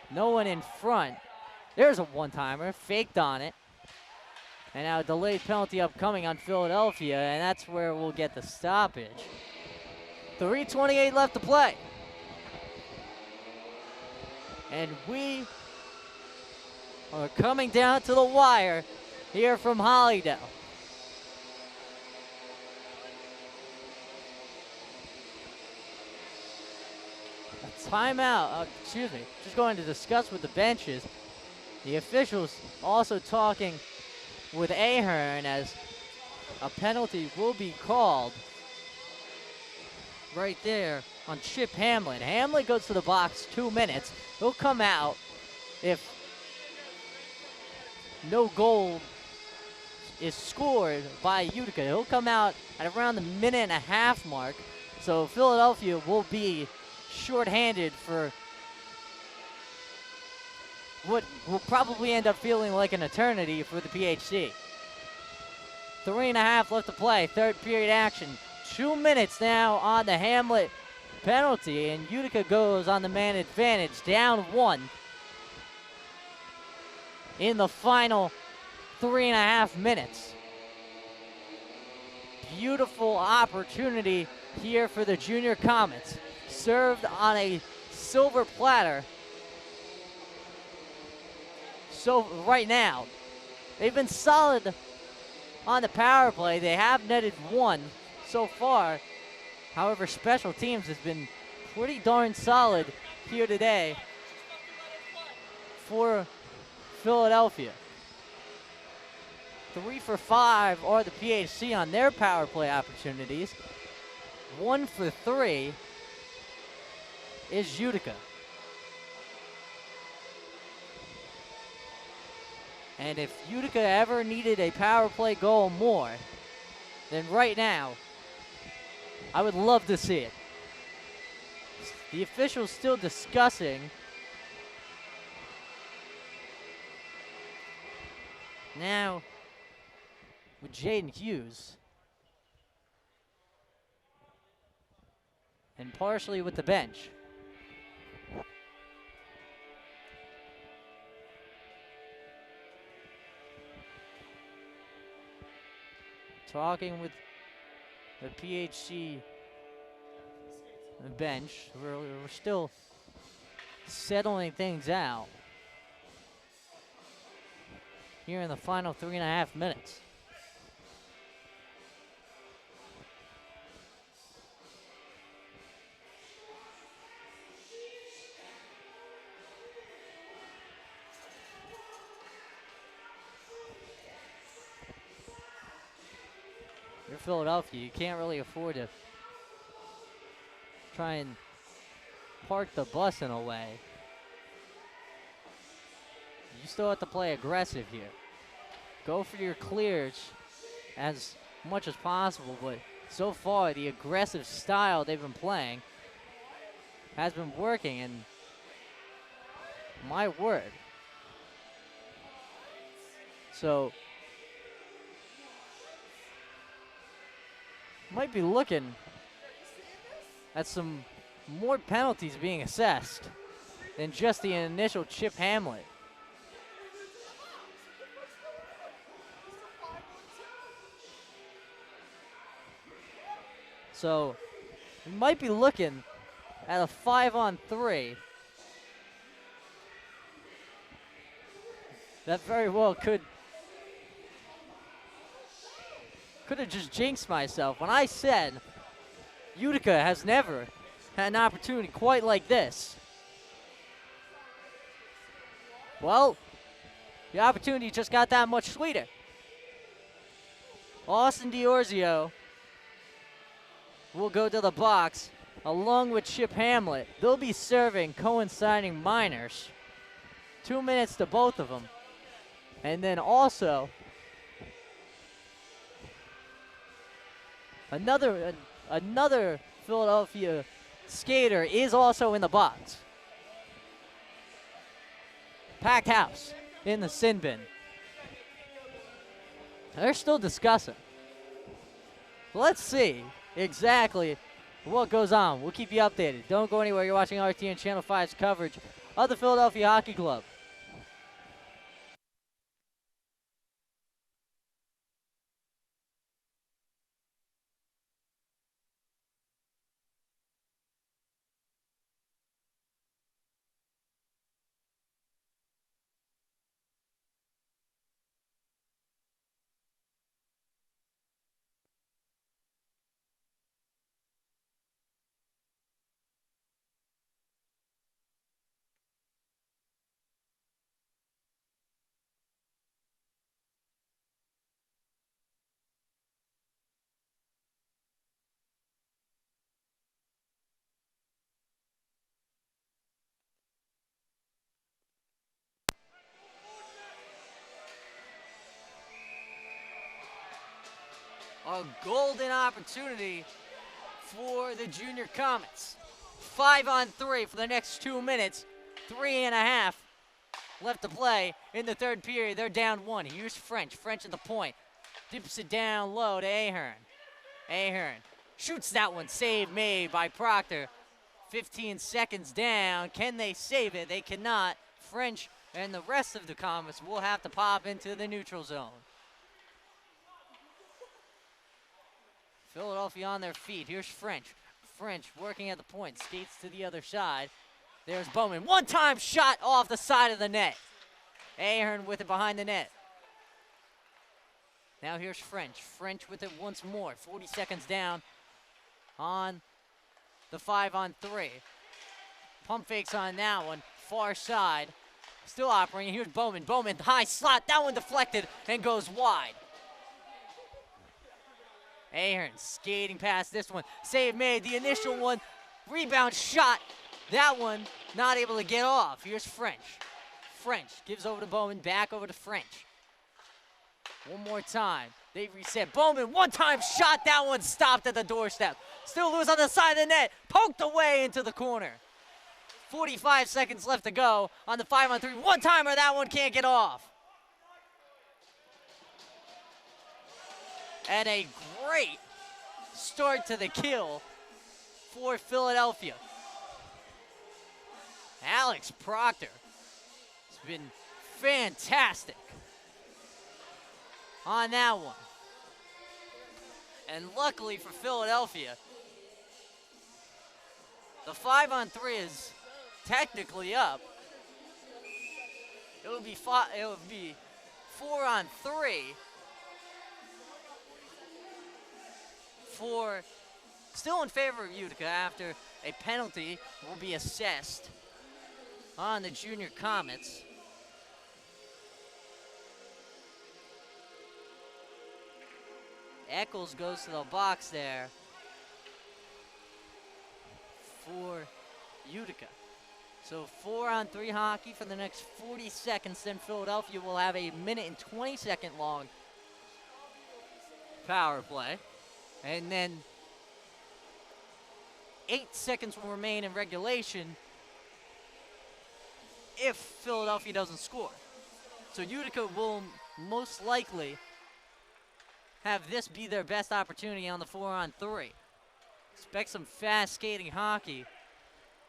No one in front. There's a one-timer. Faked on it. And now a delayed penalty upcoming on Philadelphia, and that's where we'll get the stoppage. 3:28 left to play. And we are coming down to the wire here from Hollydale. A timeout, just going to discuss with the benches. The officials also talking with Ahern as a penalty will be called right there on Chip Hamlet. Hamlet goes to the box 2 minutes. He'll come out if no goal is scored by Utica. He'll come out at around the minute and a half mark. So Philadelphia will be shorthanded for what will probably end up feeling like an eternity for the PHC. 3.5 left to play, third period action. 2 minutes now on the Hamlet penalty, and Utica goes on the man advantage, down 1 in the final 3.5 minutes. Beautiful opportunity here for the junior Comets. Served on a silver platter. So right now, they've been solid on the power play. They have netted 1 so far, However, special teams has been pretty darn solid here today for Philadelphia. 3 for 5 are the PHC on their power play opportunities. 1 for 3 is Utica. And if Utica ever needed a power play goal more, then right now, I would love to see it. The officials still discussing. Now, with Jaden Hughes, and partially with the bench. Talking with the PHC bench. We're still settling things out here in the final 3.5 minutes. You're Philadelphia, you can't really afford to try and park the bus in a way. You still have to play aggressive here. Go for your clears as much as possible, but so far the aggressive style they've been playing has been working, and my word. So, might be looking at some more penalties being assessed than just the initial Chip Hamlet. So, we might be looking at a 5-on-3. That very well could have just jinxed myself when I said Utica has never had an opportunity quite like this. Well, the opportunity just got that much sweeter. Austin Diorzio will go to the box along with Chip Hamlet. They'll be serving coinciding minors. 2 minutes to both of them. And then also another Philadelphia skater is also in the box. Packed house in the sin bin. They're still discussing. Let's see exactly what goes on. We'll keep you updated. Don't go anywhere. You're watching RTN Channel 5's coverage of the Philadelphia Hockey Club. A golden opportunity for the junior Comets. 5-on-3 for the next 2 minutes. 3.5 left to play in the third period. They're down 1. Here's French. French at the point. Dips it down low to Ahern. Ahern shoots that one. Save made by Proctor. 15 seconds down. Can they save it? They cannot. French and the rest of the Comets will have to pop into the neutral zone. Philadelphia on their feet. Here's French. French working at the point. Skates to the other side. There's Bowman. One-time shot off the side of the net. Ahern with it behind the net. Now here's French. French with it once more. 40 seconds down on the 5-on-3. Pump fakes on that one, far side. Still operating, here's Bowman. Bowman, high slot, that one deflected and goes wide. Ahern skating past this one. Save made, the initial one. Rebound shot, that one not able to get off. Here's French. French gives over to Bowman, back over to French. One more time, they reset. Bowman, one-time shot, that one stopped at the doorstep. Still loose on the side of the net, poked away into the corner. 45 seconds left to go on the 5-on-3. One-timer, that one can't get off. And a great start to the kill for Philadelphia. Alex Proctor has been fantastic on that one. And luckily for Philadelphia, the 5-on-3 is technically up. It would be 4-on-3 for still in favor of Utica after a penalty will be assessed on the junior Comets. Eccles goes to the box there for Utica. So 4-on-3 hockey for the next 40 seconds. Then Philadelphia will have a 1-20 long power play. And then 8 seconds will remain in regulation if Philadelphia doesn't score. So Utica will most likely have this be their best opportunity on the 4-on-3. Expect some fast skating hockey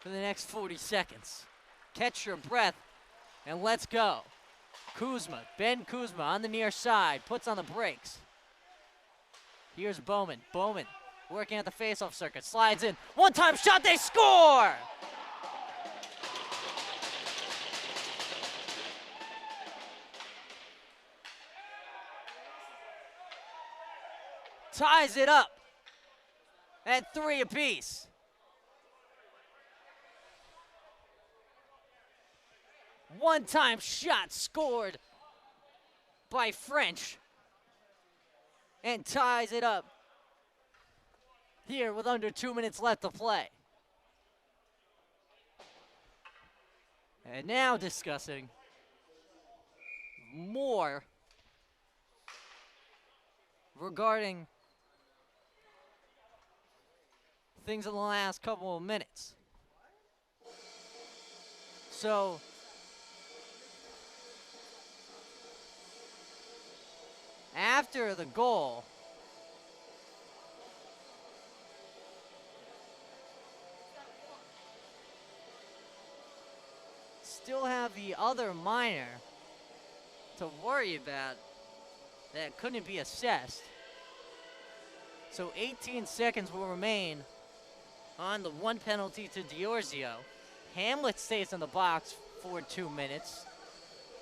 for the next 40 seconds. Catch your breath and let's go. Kuzma, Ben Kuzma on the near side, puts on the brakes. Here's Bowman. Bowman working at the faceoff circuit, slides in. One-time shot, they score! Ties it up at 3 apiece. One-time shot scored by French and ties it up here with under 2 minutes left to play. And now discussing more regarding things in the last couple of minutes. So, after the goal, still have the other minor to worry about that couldn't be assessed. So 18 seconds will remain on the one penalty to Diorzio. Hamlet stays in the box for 2 minutes.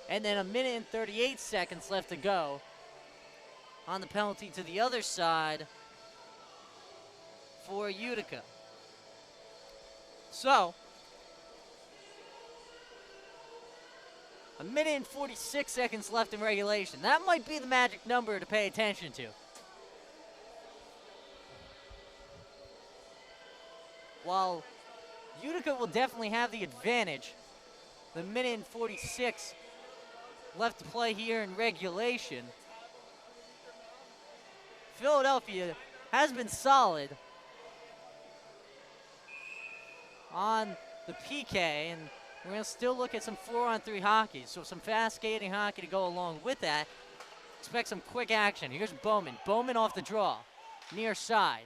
And then 1:38 left to go on the penalty to the other side for Utica. So, 1:46 left in regulation. That might be the magic number to pay attention to. While Utica will definitely have the advantage, the 1:46 left to play here in regulation, Philadelphia has been solid on the PK, and we're going to still look at some 4-on-3 hockey, so some fast skating hockey to go along with that. Expect some quick action. Here's Bowman. Bowman off the draw, near side.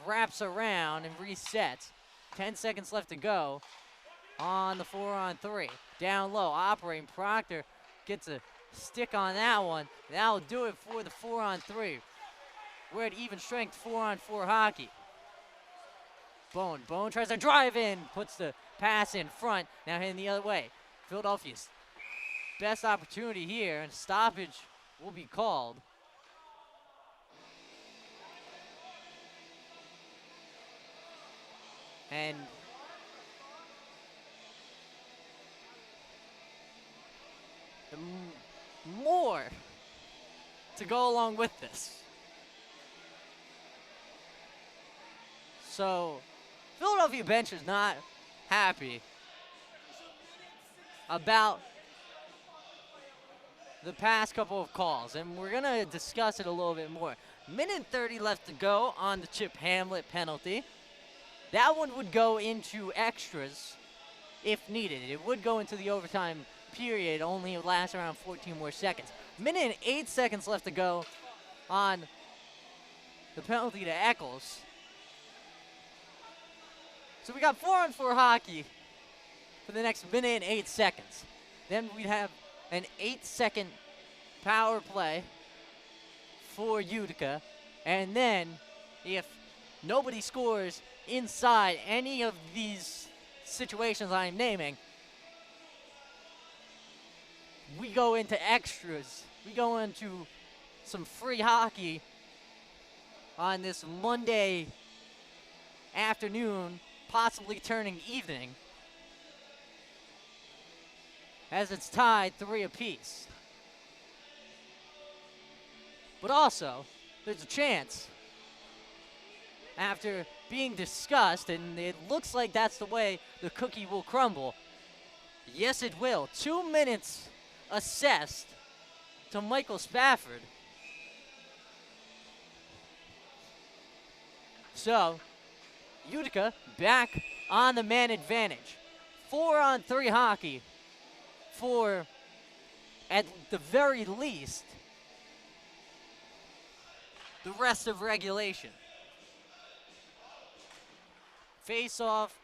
Wraps around and resets. 10 seconds left to go on the 4-on-3. Down low, operating. Proctor gets a stick on that one. That'll do it for the 4-on-3. We're at even strength 4-on-4 hockey. Bone tries to drive in, puts the pass in front, now heading the other way. Philadelphia's best opportunity here, and stoppage will be called. And more to go along with this. So, Philadelphia bench is not happy about the past couple of calls, and we're going to discuss it a little bit more. Minute 30 left to go on the Chip Hamlet penalty. That one would go into extras if needed. It would go into the overtime period, only last around 14 more seconds. Minute and 8 seconds left to go on the penalty to Eccles. So we got 4-on-4 hockey for the next minute and 8 seconds. Then we'd have an 8-second power play for Utica. And then if nobody scores inside any of these situations I'm naming, we go into extras. We go into some free hockey on this Monday afternoon, possibly turning evening, as it's tied 3 apiece. But also, there's a chance, after being discussed, and it looks like that's the way the cookie will crumble. Yes, it will. 2 minutes assessed to Michael Spafford. So, Utica back on the man advantage. 4-on-3 hockey for, at the very least, the rest of regulation. Face-off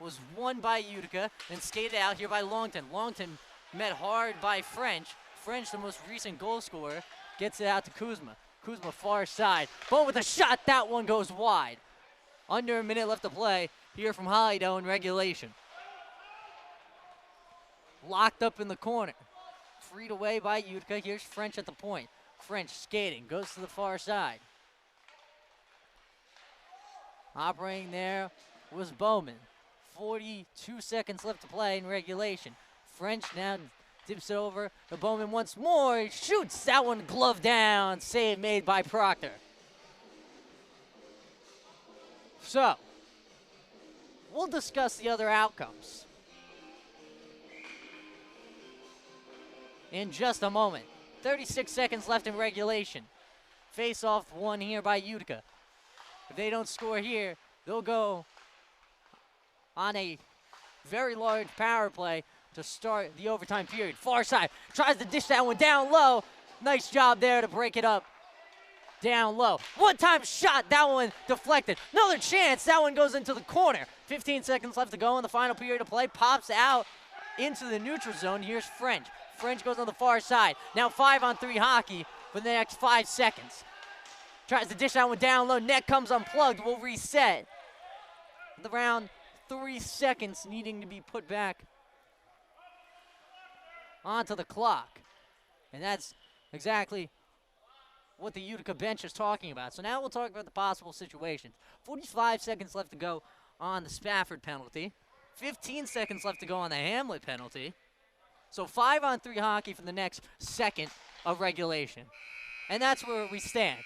was won by Utica and skated out here by Longton. Longton met hard by French. French, the most recent goal scorer, gets it out to Kuzma. Kuzma far side. Boom with a shot. That one goes wide. Under a minute left to play here from Hollydale in regulation. Locked up in the corner. Freed away by Utica. Here's French at the point. French skating. Goes to the far side. Operating there was Bowman. 42 seconds left to play in regulation. French now dips it over to Bowman once more. He shoots. That one gloved down. Save made by Proctor. So, we'll discuss the other outcomes in just a moment. 36 seconds left in regulation. Face-off won here by Utica. If they don't score here, they'll go on a very large power play to start the overtime period. Far side, tries to dish that one down low. Nice job there to break it up down low. One-time shot, that one deflected. Another chance, that one goes into the corner. 15 seconds left to go in the final period of play. Pops out into the neutral zone. Here's French. French goes on the far side. Now 5-on-3 hockey for the next 5 seconds. Tries to dish that one down low. Net comes unplugged. We'll reset. Around 3 seconds needing to be put back onto the clock. And that's exactly what the Utica bench is talking about. So now we'll talk about the possible situations. 45 seconds left to go on the Spafford penalty. 15 seconds left to go on the Hamlet penalty. So 5-on-3 hockey for the next second of regulation. And that's where we stand.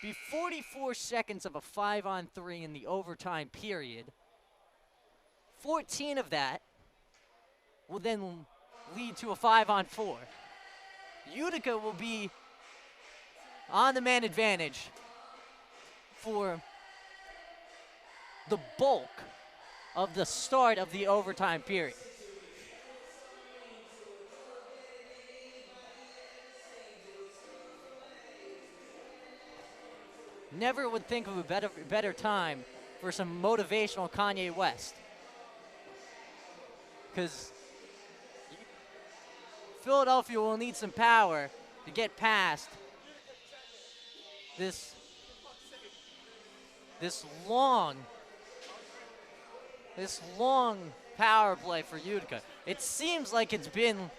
Be 44 seconds of a 5-on-3 in the overtime period. 14 of that will then lead to a 5-on-4. Utica will be on the man advantage for the bulk of the start of the overtime period. Never would think of a better time for some motivational Kanye West. Because Philadelphia will need some power to get past this long power play for Utica. It seems like it's been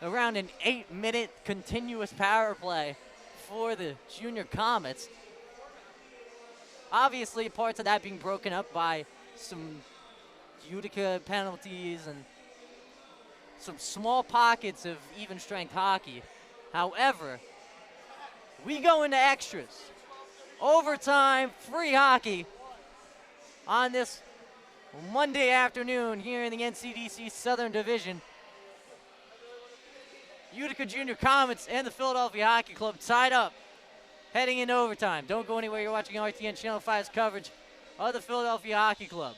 around an 8-minute continuous power play for the Junior Comets. Obviously, parts of that being broken up by some Utica penalties and some small pockets of even strength hockey. However, we go into extras. Overtime, free hockey on this Monday afternoon here in the NCDC Southern Division. Utica Junior Comets and the Philadelphia Hockey Club tied up heading into overtime. Don't go anywhere. You're watching RTN Channel 5's coverage of the Philadelphia Hockey Club.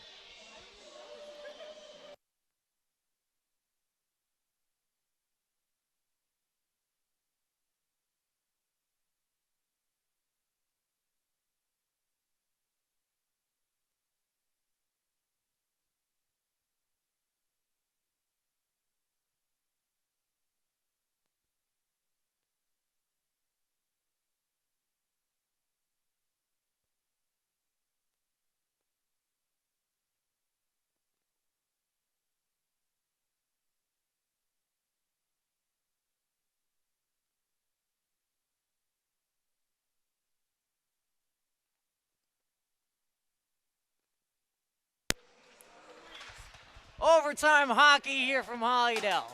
Overtime hockey here from Hollydale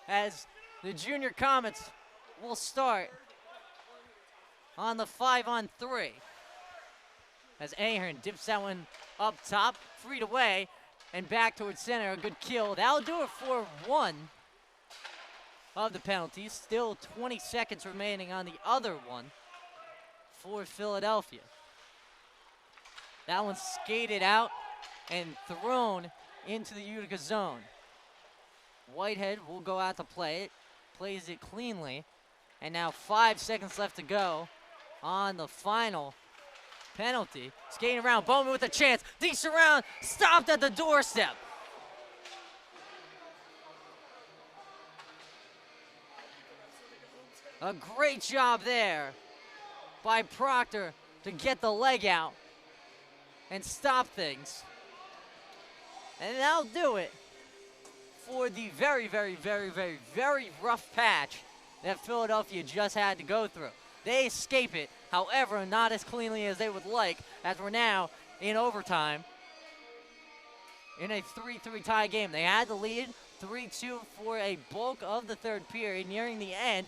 as the Junior Comets will start on the 5-on-3. As Ahern dips that one up top, freed away, and back towards center. A good kill. That'll do it for one of the penalties. Still 20 seconds remaining on the other one for Philadelphia. That one's skated out and thrown into the Utica zone. Whitehead will go out to play it, plays it cleanly, and now 5 seconds left to go on the final penalty. Skating around, Bowman with a chance, digs around, stopped at the doorstep. A great job there by Proctor to get the leg out and stop things. And that'll do it for the very, very, very, very, very rough patch that Philadelphia just had to go through. They escape it, however, not as cleanly as they would like, as we're now in overtime in a 3-3 tie game. They had the lead 3-2 for a bulk of the third period. Nearing the end,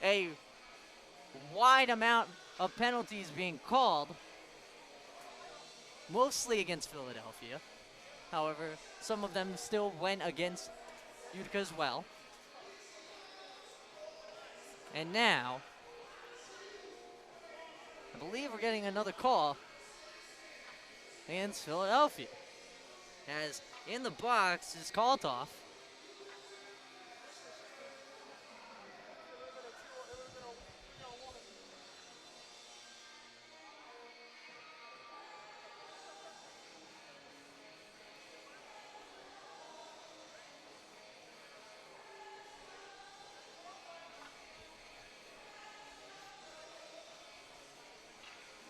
a wide amount of penalties being called, mostly against Philadelphia. However, some of them still went against Utica as well. And now, I believe we're getting another call against Philadelphia, as in the box is Kaltoff.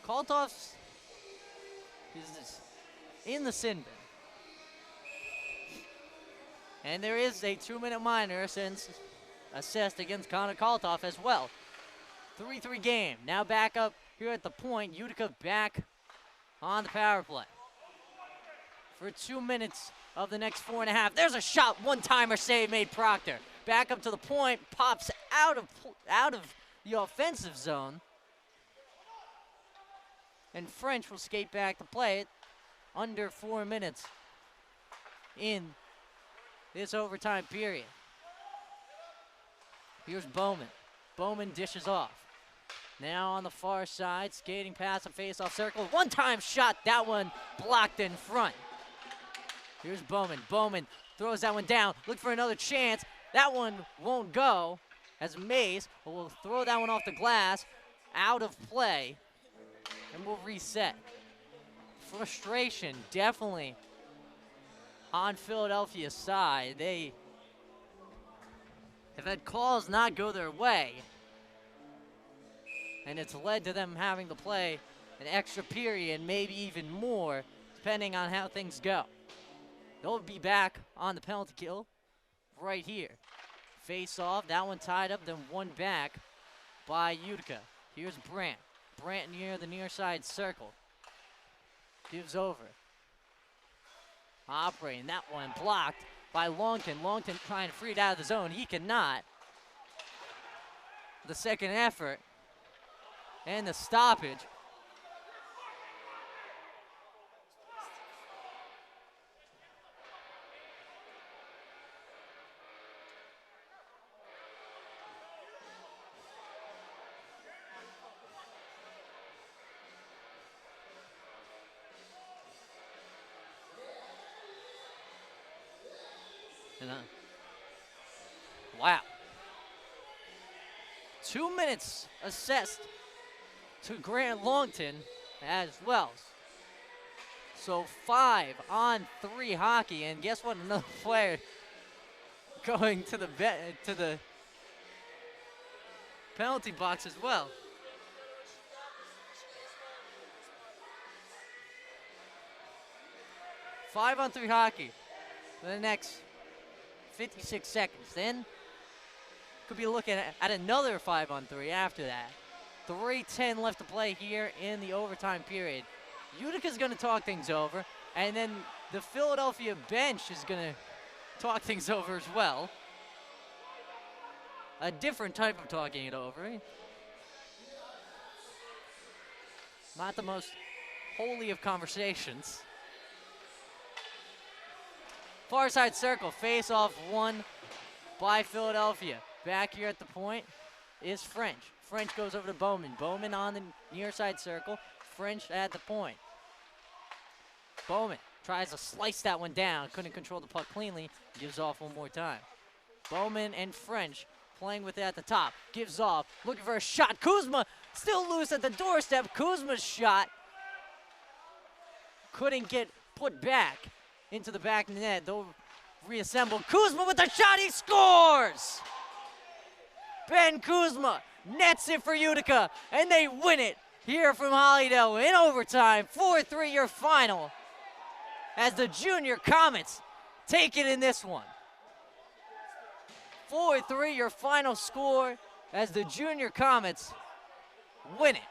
Kaltoff's is in the sin bin. And there is a 2-minute minor since assessed against Connor Kaltoff as well. 3-3 game. Now back up here at the point. Utica back on the power play for 2 minutes of the next 4.5. There's a shot, one-timer save made Proctor. Back up to the point, pops out of the offensive zone. And French will skate back to play it under 4 minutes in this overtime period. Here's Bowman. Bowman dishes off. Now on the far side, skating past the face-off circle. One-time shot, that one blocked in front. Here's Bowman. Bowman throws that one down. Look for another chance. That one won't go as Mays will throw that one off the glass, out of play. And we'll reset. Frustration definitely on Philadelphia's side. They have had calls not go their way, and it's led to them having to play an extra period, maybe even more, depending on how things go. They'll be back on the penalty kill right here. Face off, that one tied up, then one back by Utica. Here's Brandt. Brandt near the near side circle. gives over. Operating that one blocked by Longton. Longton trying to free it out of the zone. He cannot. The second effort and the stoppage. And, wow. 2 minutes assessed to Grant Longton as well. So 5-on-3 hockey, and guess what? Another player going to the penalty box as well. Five-on-3 hockey for the next 56 seconds. Then could be looking at another 5-on-3 after that. 3:10 left to play here in the overtime period. Utica's going to talk things over, and then the Philadelphia bench is going to talk things over as well. A different type of talking it over. Not the most holy of conversations. Far side circle, face off won by Philadelphia. Back here at the point is French. French goes over to Bowman. Bowman on the near side circle. French at the point. Bowman tries to slice that one down. Couldn't control the puck cleanly. Gives off one more time. Bowman and French playing with it at the top. Gives off. Looking for a shot. Kuzma still loose at the doorstep. Kuzma's shot couldn't get put back into the back of the net. They'll reassemble. Kuzma with the shot. He scores! Ben Kuzma nets it for Utica, and they win it here from Hollydale in overtime. 4-3 your final as the Junior Comets take it in this one. 4-3 your final score as the Junior Comets win it.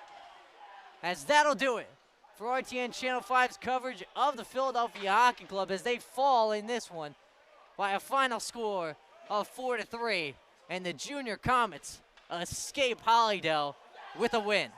As that'll do it for RTN Channel 5's coverage of the Philadelphia Hockey Club as they fall in this one by a final score of 4-3, and the Junior Comets escape Hollydale with a win.